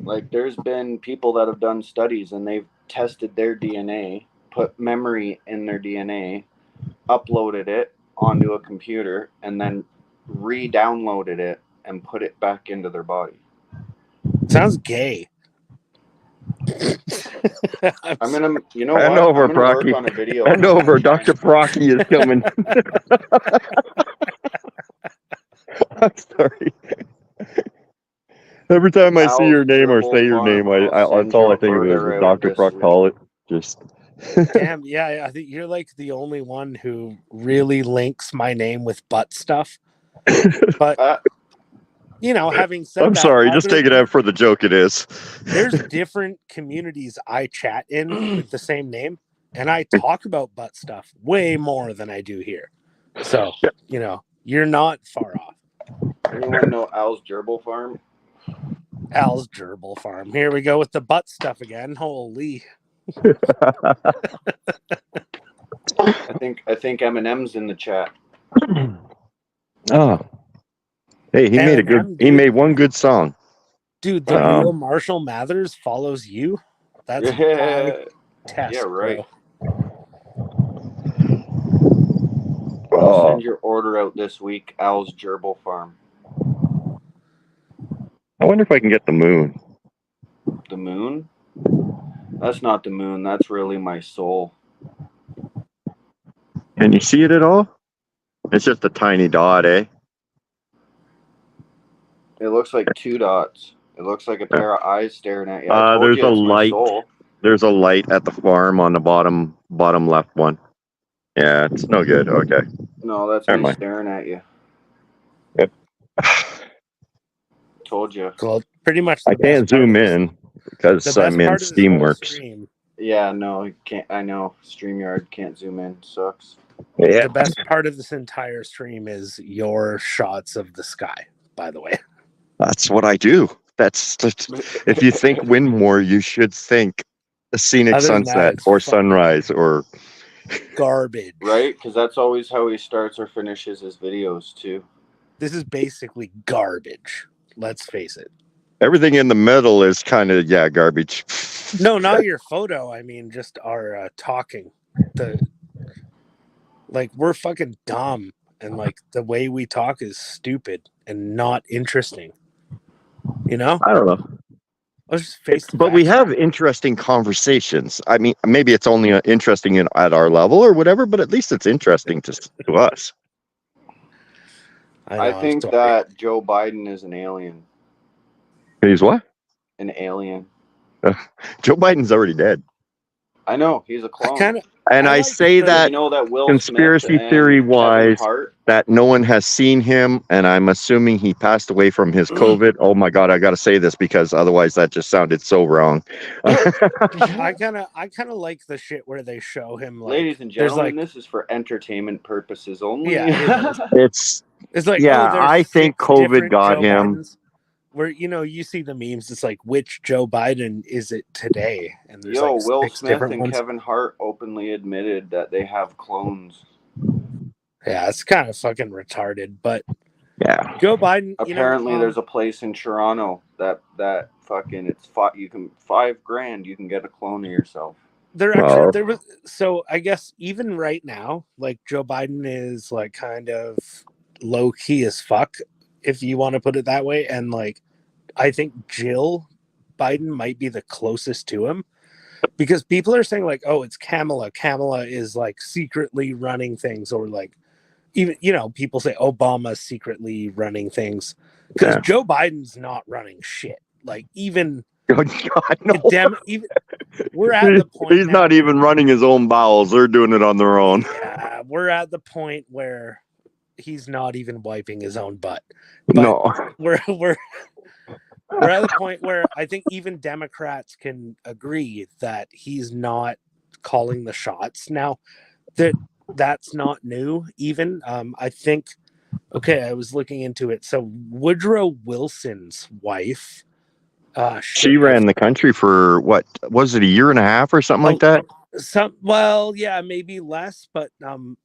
B: like there's been people that have done studies and they've tested their DNA, put memory in their DNA, uploaded it onto a computer, and then re-downloaded it and put it back into their body.
A: Sounds gay.
B: I'm gonna, you know
C: what? Over, I'm gonna work on a video. And over, Dr. Procky is coming. I'm sorry. Every time I see your name or say your name, that's all I think of is Dr. Proctologist. Just.
A: Damn, yeah, I think you're like the only one who really links my name with butt stuff. But you know, having said that,
C: I'm sorry, just take it out for the joke it is.
A: There's different communities I chat in with the same name, and I talk about butt stuff way more than I do here. So, you know, you're not far off.
B: Anyone know Al's Gerbil Farm?
A: Al's Gerbil Farm. Here we go with the butt stuff again. Holy.
B: I think Eminem's in the chat.
C: Oh. Hey, he made one good song.
A: Dude, the real Marshall Mathers follows you? That's test,
B: yeah, right.
C: Bro.
B: I'll send your order out this week, Al's Gerbil Farm.
C: I wonder if I can get the moon.
B: The moon? That's not the moon. That's really my soul.
C: Can you see it at all? It's just a tiny dot, eh?
B: It looks like 2 dots. It looks like a pair of eyes staring at you.
C: There's a light. There's a light at the farm on the bottom left one. Yeah, it's no good. Okay.
B: No, that's me staring at you.
C: Yep.
B: Told you.
A: Well, pretty much.
C: I can't zoom in because I'm in Steamworks.
B: Yeah, no, you can't. I know StreamYard can't zoom in. Sucks.
A: Yeah. The best part of this entire stream is your shots of the sky, by the way.
C: That's what I do. That's if you think Windmore, you should think a scenic sunset or sunrise or
A: garbage.
B: Right? Because that's always how he starts or finishes his videos too.
A: This is basically garbage. Let's face it.
C: Everything in the middle is kind of garbage.
A: No, not your photo. I mean, just our talking. We're fucking dumb, and like the way we talk is stupid and not interesting. You know?
C: I don't know.
A: Let's just face the
C: But we
A: facts.
C: have interesting conversations. I mean, maybe it's only interesting at our level or whatever, but at least it's interesting to us.
B: I think that Joe Biden is an alien.
C: He's what?
B: An alien.
C: Joe Biden's already dead.
B: I know, he's a clone.
C: I say that,
B: you know that Will
C: conspiracy
B: Smith
C: theory
B: and
C: wise,
B: Kevin Hart,
C: that no one has seen him, and I'm assuming he passed away from his COVID. Oh my God, I got to say this because otherwise that just sounded so wrong.
A: I kind of like the shit where they show him like,
B: ladies and gentlemen, this is for entertainment purposes only.
A: Yeah,
C: it's
A: like,
C: I think COVID got him.
A: Bidens. Where you see the memes, it's like, which Joe Biden is it today? And there's
B: Will
A: six
B: Smith
A: different
B: and
A: ones.
B: Kevin Hart openly admitted that they have clones.
A: Yeah, it's kind of fucking retarded, but
C: yeah,
A: Joe Biden.
B: Apparently, there's a place in Toronto that fucking you can $5,000 you can get a clone of yourself.
A: There was, so I guess even right now, like Joe Biden is like kind of low key as fuck, if you want to put it that way, and like I think Jill Biden might be the closest to him, because people are saying like, oh, it's Kamala. Kamala is like secretly running things, or like even people say Obama's secretly running things, because Joe Biden's not running shit. Like even.
C: Oh, God, no.
A: Even we're at the point.
C: He's not even running his own bowels; they're doing it on their own.
A: Yeah, we're at the point where he's not even wiping his own butt. But
C: no,
A: we're at the point where I think even Democrats can agree that he's not calling the shots now. That's not new. Even I think. Okay, I was looking into it. So Woodrow Wilson's wife.
C: She ran the country for what was it, a year and a half or something like that?
A: Maybe less, but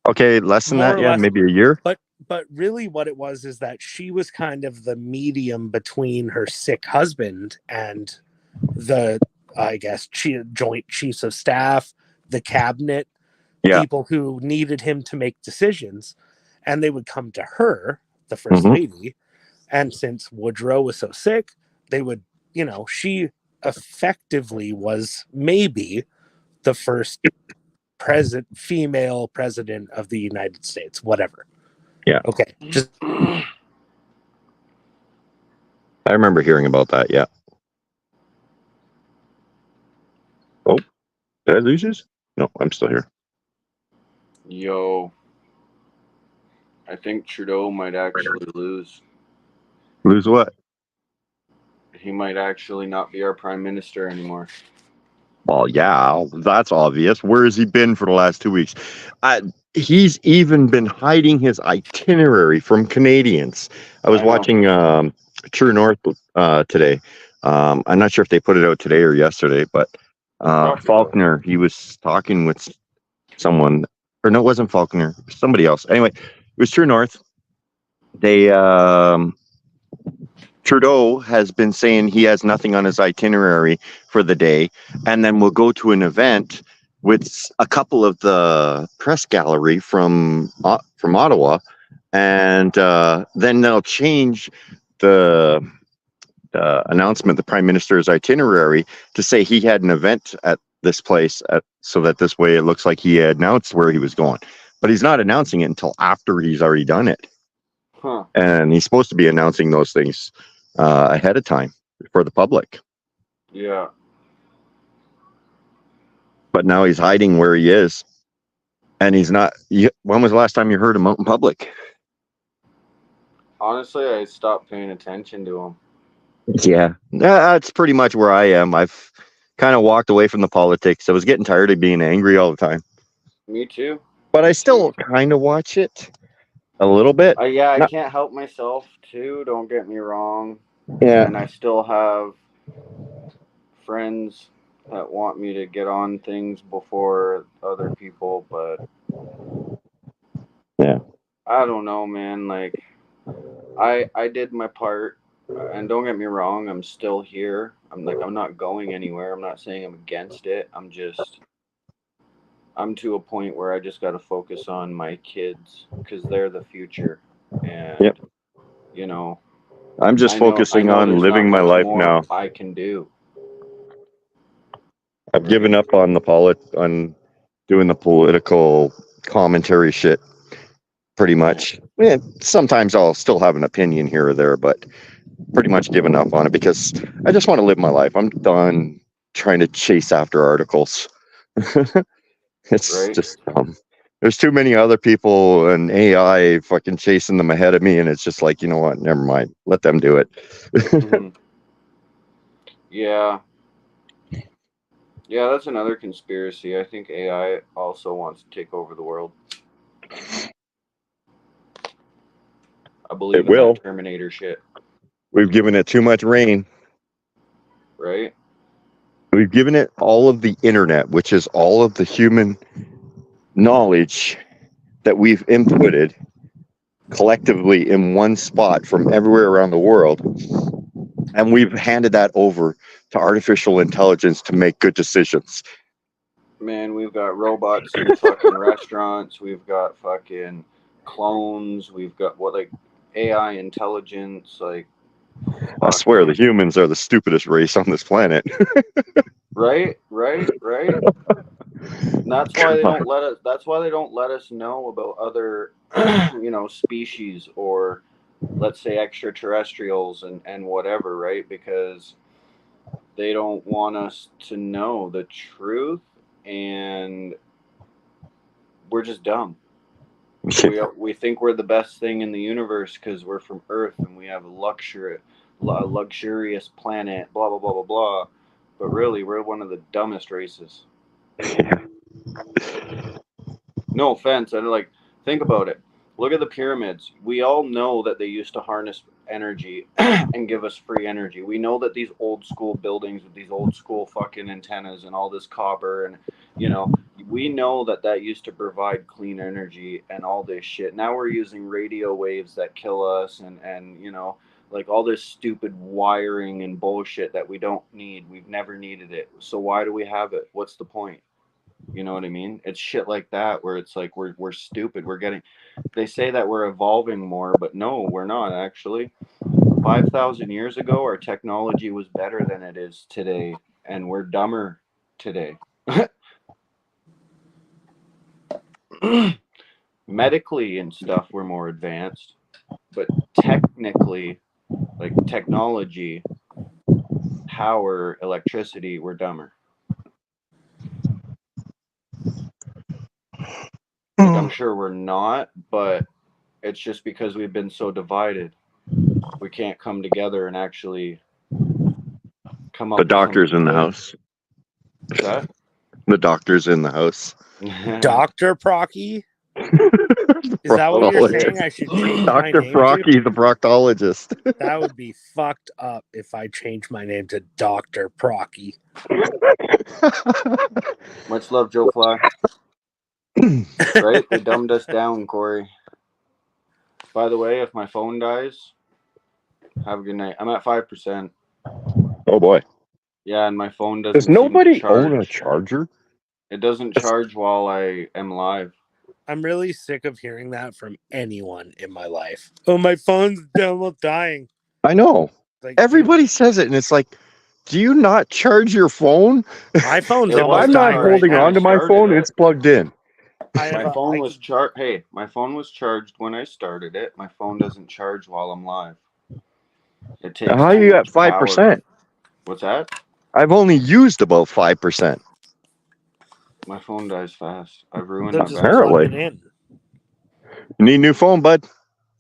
C: okay, less than that, maybe a year.
A: But really, what it was is that she was kind of the medium between her sick husband and the, I guess, joint chiefs of staff, the cabinet, people who needed him to make decisions, and they would come to her, the first lady, and since Woodrow was so sick, they would. She effectively was maybe the first female president of the United States, whatever.
C: Yeah.
A: Okay.
C: I remember hearing about that. Yeah. Oh, did I lose you? No, I'm still here.
B: Yo, I think Trudeau might actually lose.
C: Lose what?
B: He might actually not be our prime minister anymore.
C: Well, yeah, that's obvious. Where has he been for the last 2 weeks? He's even been hiding his itinerary from Canadians. I was watching True North today. I'm not sure if they put it out today or yesterday, but Faulkner, he was talking with someone, or no, it wasn't Faulkner, somebody else. Anyway, it was True North. They Trudeau has been saying he has nothing on his itinerary for the day, and then we'll go to an event with a couple of the press gallery from Ottawa, and then they'll change the announcement, the Prime Minister's itinerary, to say he had an event at this place, so that this way it looks like he announced where he was going. But he's not announcing it until after he's already done it.
B: Huh.
C: And he's supposed to be announcing those things ahead of time for the public.
B: Yeah.
C: But now he's hiding where he is. And he's not. When was the last time you heard him out in public?
B: Honestly, I stopped paying attention to him.
C: Yeah. That's pretty much where I am. I've kind of walked away from the politics. I was getting tired of being angry all the time.
B: Me too.
C: But I still kind of watch it a little bit.
B: I can't help myself too, don't get me wrong.
C: Yeah.
B: And I still have friends that want me to get on things before other people, but
C: Yeah.
B: I don't know, man. Like I did my part, and don't get me wrong, I'm still here. I'm not going anywhere. I'm not saying I'm against it. I'm to a point where I just got to focus on my kids because they're the future, and
C: Yep.
B: you know,
C: I'm just
B: I
C: focusing
B: know
C: on
B: there's not
C: living my
B: much
C: life
B: more
C: now.
B: I can do.
C: I've
B: Right?
C: given up on on doing the political commentary shit. Pretty much. Yeah, sometimes I'll still have an opinion here or there, but pretty much given up on it because I just want to live my life. I'm done trying to chase after articles. It's
B: Right?
C: just there's too many other people and AI fucking chasing them ahead of me, and it's just like, you know what? Never mind. Let them do it.
B: Mm-hmm. Yeah. Yeah, that's another conspiracy. I think AI also wants to take over the world. I
C: It
B: believe in
C: will.
B: that Terminator shit,
C: We've given it too much reign.
B: right?
C: We've given it all of the internet, which is all of the human knowledge that we've inputted collectively in one spot from everywhere around the world. And we've handed that over to artificial intelligence to make good decisions.
B: Man, we've got robots in fucking restaurants. We've got fucking clones. We've got like AI intelligence. Like,
C: I
B: fuck,
C: swear the
B: man.
C: humans are the stupidest race on this planet.
B: Right, right, right. And that's why they don't let us. That's why they don't let us know about other, species or, let's say, extraterrestrials and whatever. Right, because they don't want us to know the truth, and we're just dumb. We think we're the best thing in the universe because we're from Earth and we have a luxurious planet. Blah blah blah blah blah. But really, we're one of the dumbest races. No offense, and like think about it. Look at the pyramids. We all know that they used to harness energy and give us free energy. We know that these old school buildings with these old school fucking antennas and all this copper and you know, we know that that used to provide clean energy and all this shit. Now we're using radio waves that kill us and like all this stupid wiring and bullshit that we don't need. We've never needed it. So why do we have it? What's the point? You know what I mean? It's shit like that where it's like we're stupid. They say that we're evolving more, but no, we're not actually. 5,000 years ago our technology was better than it is today and we're dumber today. Medically and stuff we're more advanced, but technically like technology, power, electricity, we're dumber. Like I'm sure we're not, but it's just because we've been so divided. We can't come together and actually come
C: The
B: up with
C: doctor's
B: something
C: in the
B: good.
C: house.
B: What's that?
C: The doctor's in the house.
A: Dr. Procky? Is that what you're saying? I should change my
C: Dr.
A: name to?
C: Frocky, the proctologist.
A: That would be fucked up if I changed my name to Dr. Procky.
B: Much love, Joe Fly. Right? They dumbed us down, Corey. By the way, if my phone dies, have a good night. I'm at 5%.
C: Oh boy.
B: Yeah, and my phone
C: Does
B: doesn't seem to
C: nobody own a
B: charge.
C: charger?
B: It doesn't charge while I am live.
A: I'm really sick of hearing that from anyone in my life. Oh, my phone's almost dying.
C: I know.
A: Like,
C: Everybody says it, and it's like, do you not charge your phone?
A: my phone's
B: It
C: If
A: almost
C: I'm
B: wasn't
C: not
A: dying right
B: charged
C: holding
B: when
A: now.
B: I
C: on to my
B: started
C: phone,
B: it.
C: it's plugged in.
B: My phone was charged. Hey, my phone was charged when I started it. My phone doesn't charge while I'm live. It takes
C: How are
B: too
C: you at
B: much power.
C: 5%?
B: What's that?
C: I've only used about 5%.
B: My phone dies fast. I've ruined
A: So
B: my
A: just plug
C: Apparently.
A: it
B: battery.
A: in.
C: You need a new phone, bud?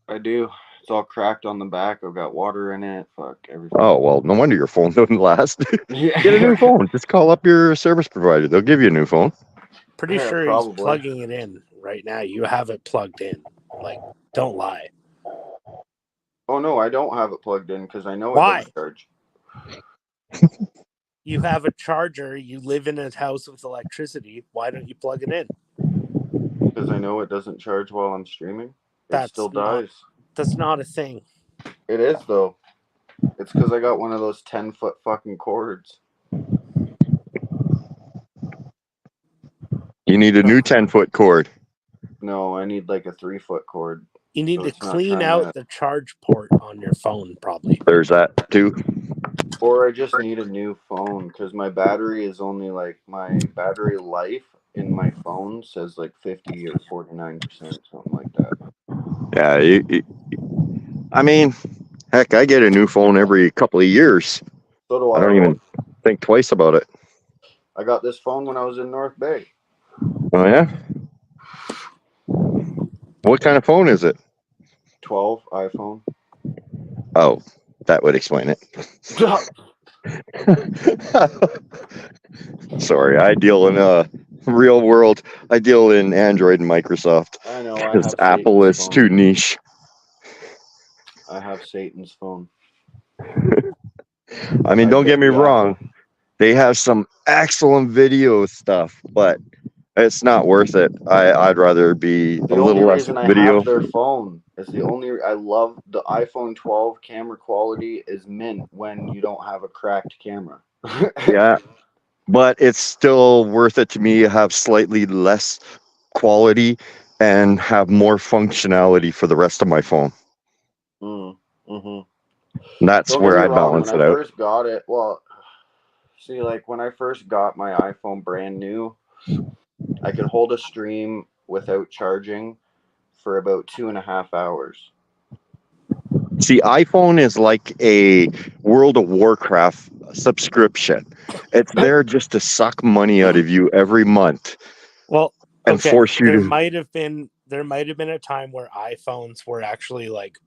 B: I do. It's all cracked on the back. I've got water in it. Fuck everything.
C: Oh, well, no wonder your phone doesn't last.
B: Yeah.
C: Get a new phone. Just call up your service provider. They'll give you a new phone.
A: Pretty
B: Yeah,
A: sure he's
B: probably.
A: plugging it in right now. You have it plugged in. Like, don't lie.
B: Oh no, I don't have it plugged in because I know it
A: Why?
B: doesn't charge.
A: You have a charger. You live in a house with electricity. Why don't you plug it in?
B: Because I know it doesn't charge while I'm streaming. It still dies.
A: That's not a thing.
B: It is though. It's because I got one of those 10-foot fucking cords.
C: You need a new 10-foot cord.
B: No, I need like a 3-foot cord.
A: You need
B: So
A: to
B: it's not
A: clean
B: trying
A: out
B: to-
A: the charge port on your phone, probably.
C: There's that too.
B: Or I just need a new phone because my battery is only like my battery life in my phone says like 50 or 49%, something like that.
C: Yeah, I mean, heck, I get a new phone every couple of years.
B: So do I.
C: I don't even think twice about it.
B: I got this phone when I was in North Bay.
C: Oh yeah. What kind of phone is it?
B: 12 iPhone.
C: Oh, that would explain it. Sorry, I deal in real world. I deal in Android and Microsoft.
B: I know. I
C: Because
B: have
C: Apple
B: Satan's
C: is
B: phone.
C: too niche.
B: I have Satan's phone.
C: I mean, don't get me wrong. They have some excellent video stuff, but it's not worth it. I'd rather be
B: The
C: a
B: only
C: little less
B: reason I
C: video.
B: have their phone is I love the iPhone 12 camera quality is mint when you don't have a cracked camera.
C: Yeah, but it's still worth it to me to have slightly less quality and have more functionality for the rest of my phone.
B: Mm-hmm.
C: That's
B: Don't
C: where
B: get me
C: I
B: wrong,
C: balance
B: when
C: it
B: I
C: out.
B: first got it, well, see, like when I first got my iPhone brand new, I could hold a stream without charging for about 2.5 hours.
C: See, iPhone is like a World of Warcraft subscription. It's there just to suck money out of you every month.
A: Well,
C: and
A: okay.
C: force you
A: there
C: to.
A: might have been a time where iPhones were actually like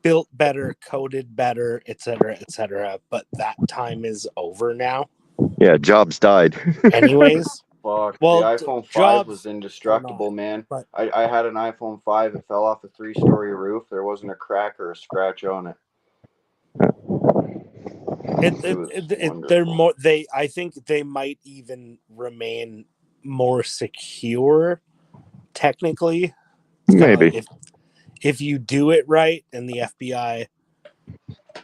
A: built better, coded better, etc., etc. But that time is over now.
C: Yeah, Jobs died.
A: Anyways,
B: Fuck,
A: well,
B: the iPhone 5
A: Jobs
B: was indestructible,
A: not,
B: man.
A: but
B: I had an iPhone 5. It fell off a 3-story roof. There wasn't a crack or a scratch on it.
A: they're more. I think they might even remain more secure, technically. It's kind of
C: Maybe.
A: like if you do it right, and the FBI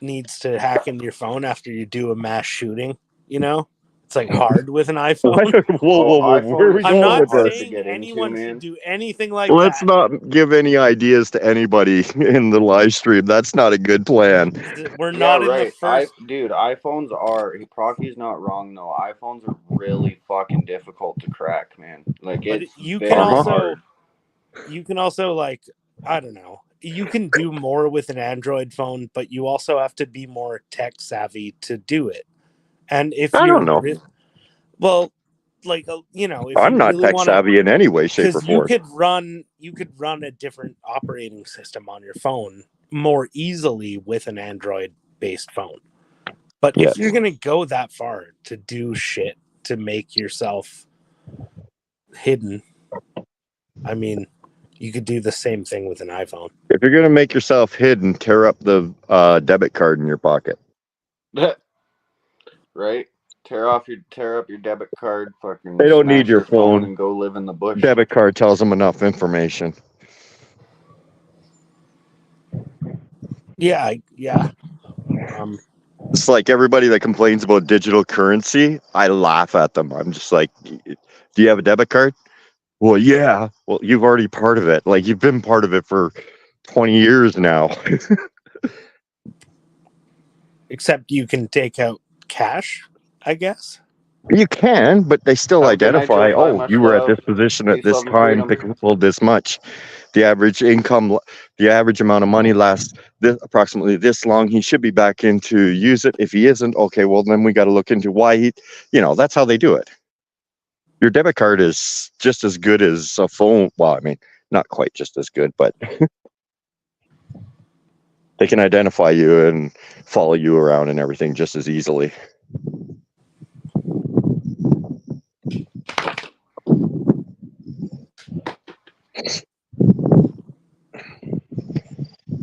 A: needs to hack into your phone after you do a mass shooting, it's like hard with an iPhone.
C: Whoa. Where are we
A: I'm
C: going
A: not
C: with this?
A: saying anyone should do anything like
C: Let's
A: that.
C: not give any ideas to anybody in the live stream. That's not a good plan.
A: We're not in the first.
B: Dude, iPhones are. Procky's not wrong though. iPhones are really fucking difficult to crack, man. Like
A: But
B: it's
A: you
B: very
A: can also,
B: hard.
A: you can also like, I don't know. You can do more with an Android phone, but you also have to be more tech savvy to do it. And if
C: I
A: you're
C: don't know.
A: well, like if
C: I'm
A: you
C: not
A: really
C: tech
A: want
C: savvy in any way, shape, or
A: because you
C: form.
A: could run a different operating system on your phone more easily with an Android based phone. But
C: Yes.
A: if you're gonna go that far to do shit to make yourself hidden, I mean, you could do the same thing with an iPhone.
C: If you're gonna make yourself hidden, tear up the debit card in your pocket.
B: Right? Tear up your debit card, fucking
C: They don't
B: smash
C: need your phone
B: and go live in the bush.
C: Debit card tells them enough information.
A: Yeah.
C: It's like everybody that complains about digital currency, I laugh at them. I'm just like, do you have a debit card? Well, yeah. Well, you've already part of it. Like, you've been part of it for 20 years now.
A: Except you can take out cash, I guess.
C: You can, but they still identify,
B: much
C: you were at
B: love.
C: this position at
B: Peace,
C: this
B: love, and
C: time,
B: freedom.
C: well, this much. The average income, the average amount of money lasts approximately this long. He should be back in to use it. If he isn't, okay, well, then we got to look into why that's how they do it. Your debit card is just as good as a phone. Well, I mean, not quite just as good, but they can identify you and follow you around and everything just as easily.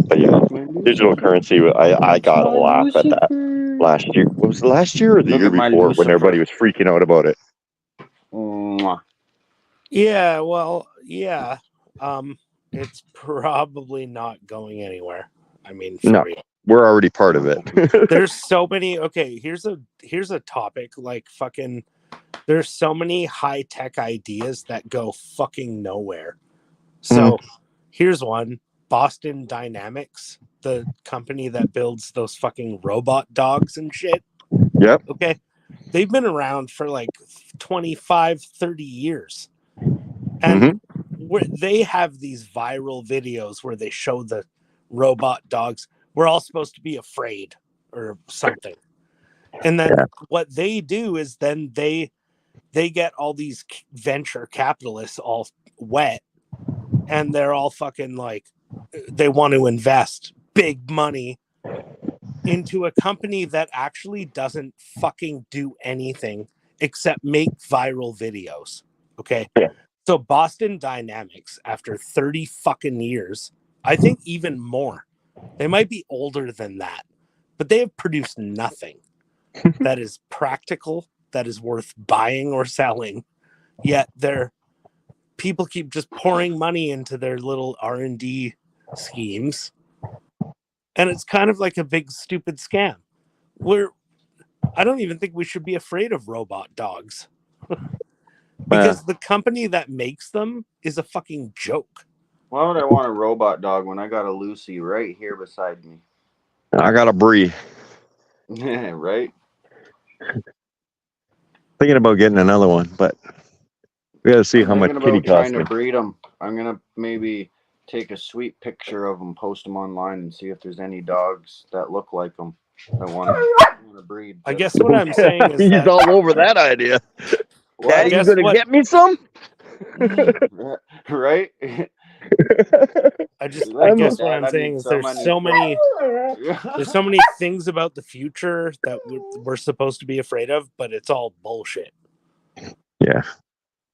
C: But yeah, digital currency, I got to laugh at that. last year. What was it, last year or the
B: Look
C: year
B: at my
C: before when everybody
B: Lucifer.
C: was freaking out about it?
B: Mwah.
A: Yeah, well, yeah. It's probably not going anywhere. I mean, for
C: No.
A: real.
C: We're already part of it.
A: There's so many. Okay, here's a topic like fucking. There's so many high tech ideas that go fucking nowhere. So here's one: Boston Dynamics, the company that builds those fucking robot dogs and shit.
C: Yep.
A: Okay, they've been around for like 25, 30 years, and they have these viral videos where they show the robot dogs. We're all supposed to be afraid or something. And then what they do is then they get all these venture capitalists all wet, and they're all fucking like, they want to invest big money into a company that actually doesn't fucking do anything except make viral videos. Okay.
C: Yeah.
A: So Boston Dynamics, after 30 fucking years, I think even more, they might be older than that, but they have produced nothing that is practical, that is worth buying or selling. Yet people keep just pouring money into their little R&D schemes, and it's kind of like a big stupid scam. I don't even think we should be afraid of robot dogs because the company that makes them is a fucking joke.
B: Why would I want a robot dog when I got a Lucy right here beside me?
C: I got a Brie.
B: Right?
C: Thinking about getting another one, but we got to see how much
B: Thinking
C: kitty
B: about trying
C: costs
B: to
C: me.
B: breed them. I'm gonna maybe take a sweet picture of them, post them online, and see if there's any dogs that look like them that want to breed.
A: I guess what I'm saying is
C: He's
A: that
C: all over that idea. Daddy, you
A: guess
C: gonna
A: what-
C: get me some?
B: Right?
A: I guess
B: Dad,
A: what I'm
B: I
A: saying
B: need
A: is
B: some,
A: there's
B: I need
A: so
B: some.
A: many there's so many things about the future that we're supposed to be afraid of, but it's all bullshit.
C: Yeah.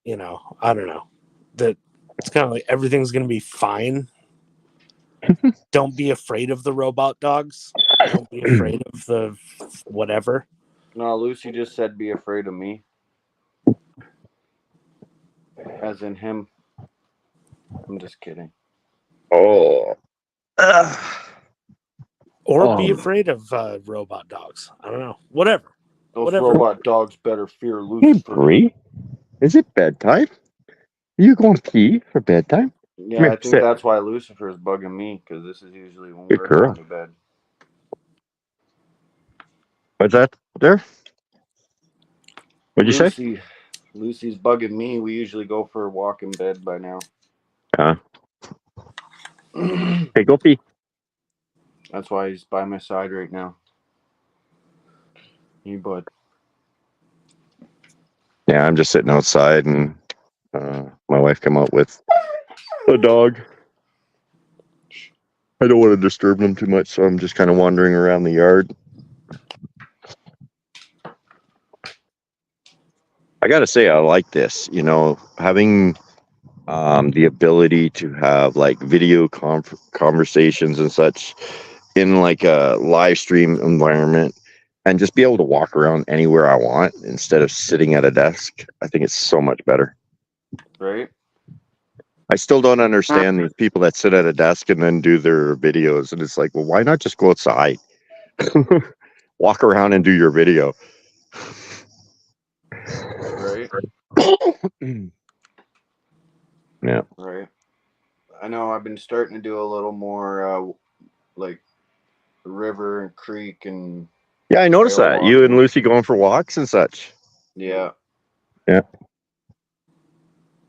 A: You know, I don't know. That it's kind of like everything's going to be fine. Don't be afraid of the robot dogs. Don't be afraid of the whatever.
B: No, Lucy just said be afraid of me. As in him. I'm just kidding.
C: Oh.
A: Or be afraid of robot dogs. I don't know. Whatever.
B: Those robot dogs better fear
C: Hey,
B: Lucifer.
C: Brie, is it bedtime? Are you going to pee for bedtime?
B: Yeah,
C: Come here,
B: I think
C: sit.
B: that's why Lucifer is bugging me, because this is usually when
C: Good
B: we're
C: girl.
B: going to bed.
C: What's that there? What'd you say?
B: Lucy's bugging me. We usually go for a walk in bed by now.
C: Hey, go pee.
B: That's why he's by my side right now. You bud.
C: Yeah, I'm just sitting outside, and my wife come out with a dog. I don't want to disturb them too much, so I'm just kind of wandering around the yard. I got to say, I like this. You know, having the ability to have like video conversations and such in like a live stream environment, and just be able to walk around anywhere I want instead of sitting at a desk. I think it's so much better.
B: Right?
C: I still don't understand these people that sit at a desk and then do their videos. And it's like, well, why not just go outside? Walk around and do your video.
B: Right?
C: Yeah.
B: Right. I know I've been starting to do a little more like river and creek and
C: Yeah, I noticed
B: trail
C: that. You and
B: walking.
C: Lucy going for walks and such.
B: Yeah.
C: Yeah.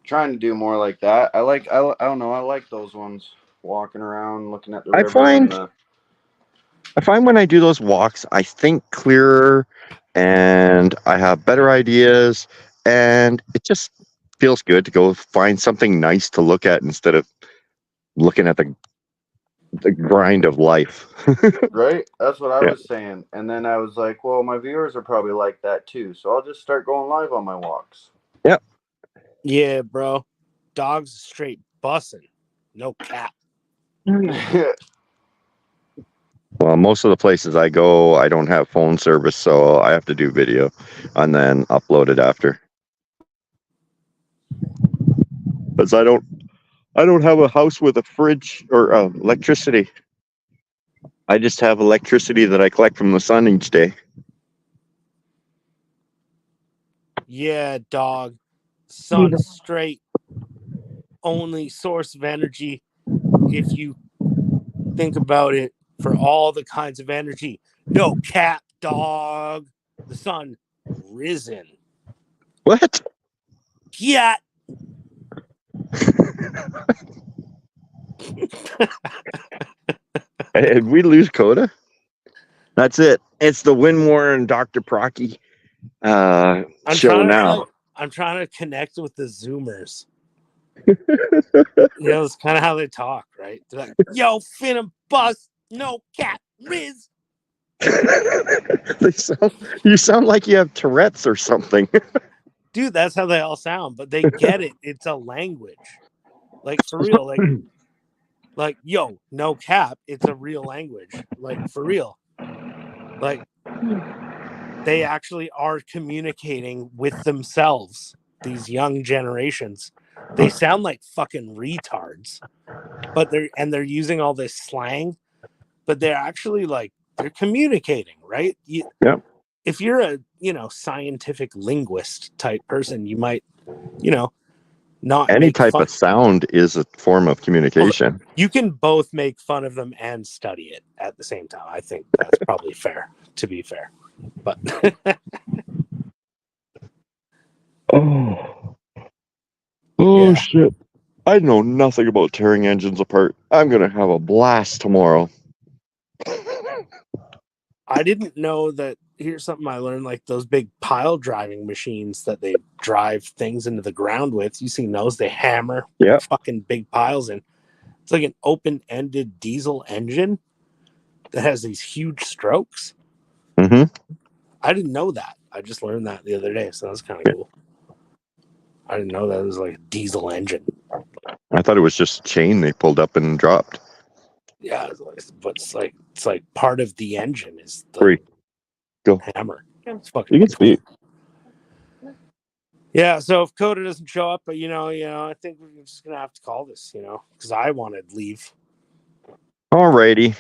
B: Trying to do more like that. I don't know, I like those ones. Walking around, looking at the
C: I
B: river
C: find
B: and
C: when I do those walks, I think clearer and I have better ideas, and it just feels good to go find something nice to look at instead of looking at the grind of life.
B: right? That's what I
C: Yeah.
B: was saying. And then I was like, well, my viewers are probably like that too. So I'll just start going live on my walks.
C: Yep.
A: Yeah, bro. Dogs straight bussing. No cap.
C: Well, Most of the places I go, I don't have phone service, so I have to do video and then upload it after. Because I don't have a house with a fridge or electricity. I just have electricity that I collect from the sun each day.
A: Yeah, dog. Sun straight only source of energy if you think about it for all the kinds of energy. No cap, dog. The sun risen.
C: What?
A: Yeah.
C: Did we lose Coda? That's it. It's the Winmore and Dr. Procky show now.
A: I'm trying to connect with the Zoomers. It's kind of how they talk, right? They're like, "Yo, finna bust, no cap, Riz."
C: You sound like you have Tourette's or something.
A: Dude, that's how they all sound, but they get it. It's a language, like for real. Like, yo, no cap. It's a real language, like for real. Like, they actually are communicating with themselves. These young generations, they sound like fucking retards, but they're using all this slang, but they're actually like they're communicating, right?
C: Yep.
A: If you're a scientific linguist type person, you might not
C: Any
A: make
C: type
A: fun.
C: of sound is a form of communication.
A: You can both make fun of them and study it at the same time. I think that's probably fair, to be fair. But
C: yeah. Shit. I know nothing about tearing engines apart. I'm gonna have a blast tomorrow.
A: I didn't know that. Here's something I learned: like those big pile driving machines that they drive things into the ground with. You seen those? They hammer fucking big piles in. It's like an open-ended diesel engine that has these huge strokes.
C: Mm-hmm.
A: I didn't know that. I just learned that the other day, so that's kind of cool. I didn't know that it was like a diesel engine.
C: I thought it was just a chain they pulled up and dropped.
A: Yeah, but it's like part of the engine is the hammer. It's fucking
C: you can
A: cool.
C: speak.
A: Yeah, so if Coda doesn't show up, but I think we're just gonna have to call this, because I wanted to leave.
C: Alrighty.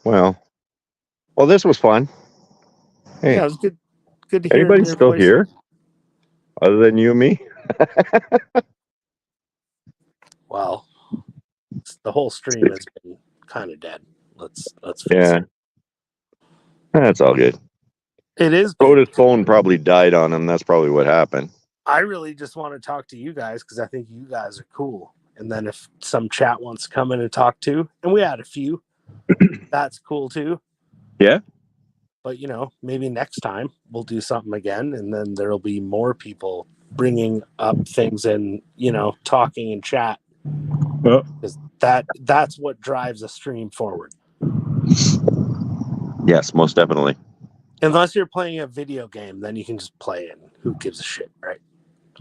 C: Well, this was fun. Hey,
A: yeah, it was good to hear.
C: Anybody still
A: voice.
C: here? Other than you and me?
A: Well, the whole stream has been kind of dead. Let's face it.
C: That's all good.
A: It is.
C: Coda's phone probably died on him. That's probably what happened.
A: I really just want to talk to you guys because I think you guys are cool. And then if some chat wants to come in and talk too, and we had a few, that's cool too.
C: Yeah.
A: But, maybe next time we'll do something again, and then there'll be more people bringing up things and, talking in chat. Because that's what drives a stream forward.
C: Yes, most definitely.
A: Unless you're playing a video game, then you can just play it. Who gives a shit, right?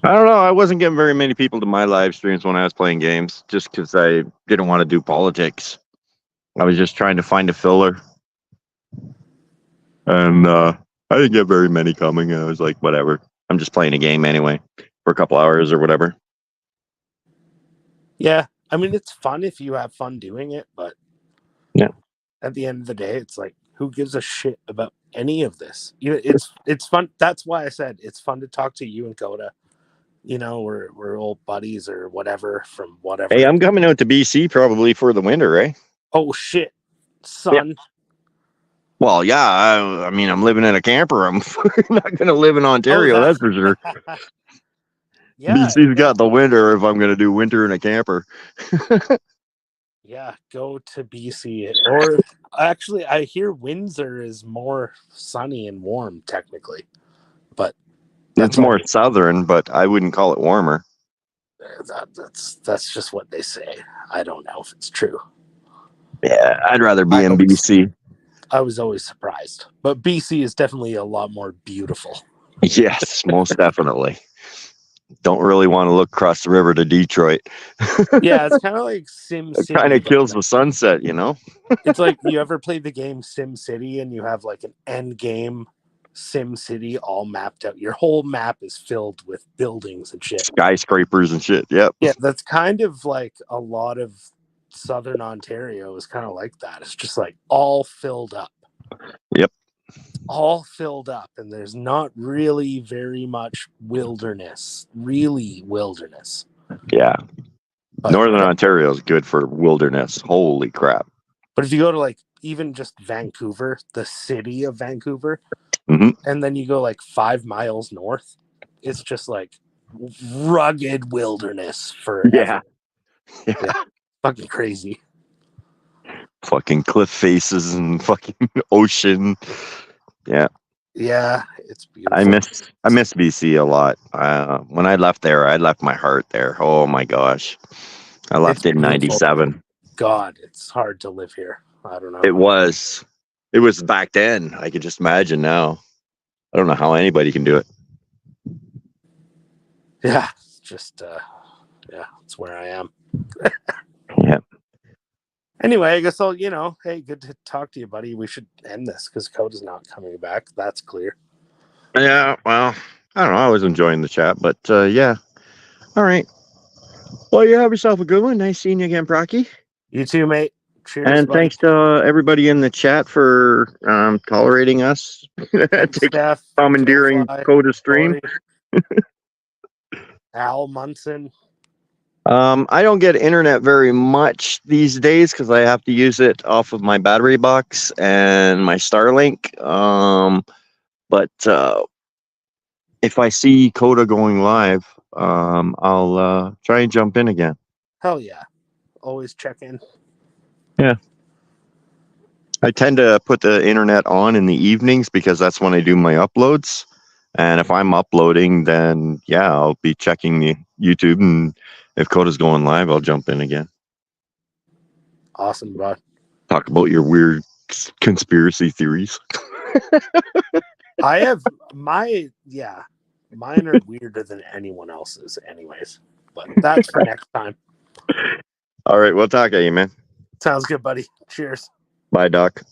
C: I don't know. I wasn't getting very many people to my live streams when I was playing games, just because I didn't want to do politics. I was just trying to find a filler. And I didn't get very many coming. I was like, whatever. I'm just playing a game anyway for a couple hours or whatever.
A: Yeah. I mean, it's fun if you have fun doing it, but at the end of the day, it's like, who gives a shit about any of this? It's fun. That's why I said it's fun to talk to you and Coda. We're old buddies or whatever from whatever.
C: Hey, I'm coming out to BC probably for the winter, right?
A: Oh, shit, son.
C: Yep. Well, yeah, I mean, I'm living in a camper. I'm not going to live in Ontario, that's for sure. Yeah, BC's got the winter if I'm going to do winter in a camper.
A: Yeah, go to BC. Or actually, I hear Windsor is more sunny and warm, technically. But
C: it's more southern, but I wouldn't call it warmer.
A: That's just what they say. I don't know if it's true.
C: Yeah, I'd rather be in BC.
A: I was always surprised. But BC is definitely a lot more beautiful.
C: Yes, most definitely. don't really want to look across the river to Detroit.
A: Yeah, it's kind of like Sim
C: It
A: City.
C: kind of
A: but
C: kills the sunset, you know?
A: It's like, you ever played the game Sim City and you have like an end game Sim City all mapped out. Your whole map is filled with buildings and shit.
C: Skyscrapers and shit. Yep.
A: Yeah, that's kind of like a lot of southern Ontario is kind of like that. It's just like all filled up.
C: Yep.
A: All filled up, and there's not really very much wilderness. Really wilderness.
C: Yeah.
A: But,
C: Northern Ontario is good for wilderness. Holy crap.
A: But if you go to like even just Vancouver, the city of Vancouver,
C: Mhm.
A: and then you go like 5 miles north, it's just like rugged wilderness forever. Yeah. Fucking crazy.
C: Fucking cliff faces and fucking ocean. Yeah.
A: Yeah, it's beautiful.
C: I miss BC a lot. When I left there, I left my heart there. Oh my gosh. I left
A: It's
C: in
A: beautiful.
C: 97.
A: God, it's hard to live here. I don't know.
C: It was back then. I could just imagine now. I don't know how anybody can do it.
A: Yeah, just yeah, it's where I am.
C: Yeah.
A: Anyway, I guess I'll, hey, good to talk to you, buddy. We should end this because Coda's not coming back. That's clear.
C: Yeah, well, I don't know. I was enjoying the chat, but yeah. All right. Well, you have yourself a good one. Nice seeing you again, Brocky.
A: You too, mate. Cheers,
C: And
A: buddy.
C: thanks to everybody in the chat for tolerating us.
A: Thanks, Steph.
C: Commandeering
A: Joe Fly,
C: Coda stream.
A: Al Munson.
C: I don't get internet very much these days because I have to use it off of my battery box and my Starlink. But if I see Coda going live, I'll try and jump in again.
A: Hell yeah. Always check in.
C: Yeah. I tend to put the internet on in the evenings because that's when I do my uploads. And if I'm uploading, then yeah, I'll be checking the YouTube, and if Coda's going live, I'll jump in again.
A: Awesome, bud.
C: Talk about your weird conspiracy theories.
A: I have mine are weirder than anyone else's anyways. But that's for next time.
C: All right, we'll talk to you, man.
A: Sounds good, buddy. Cheers.
C: Bye, Doc.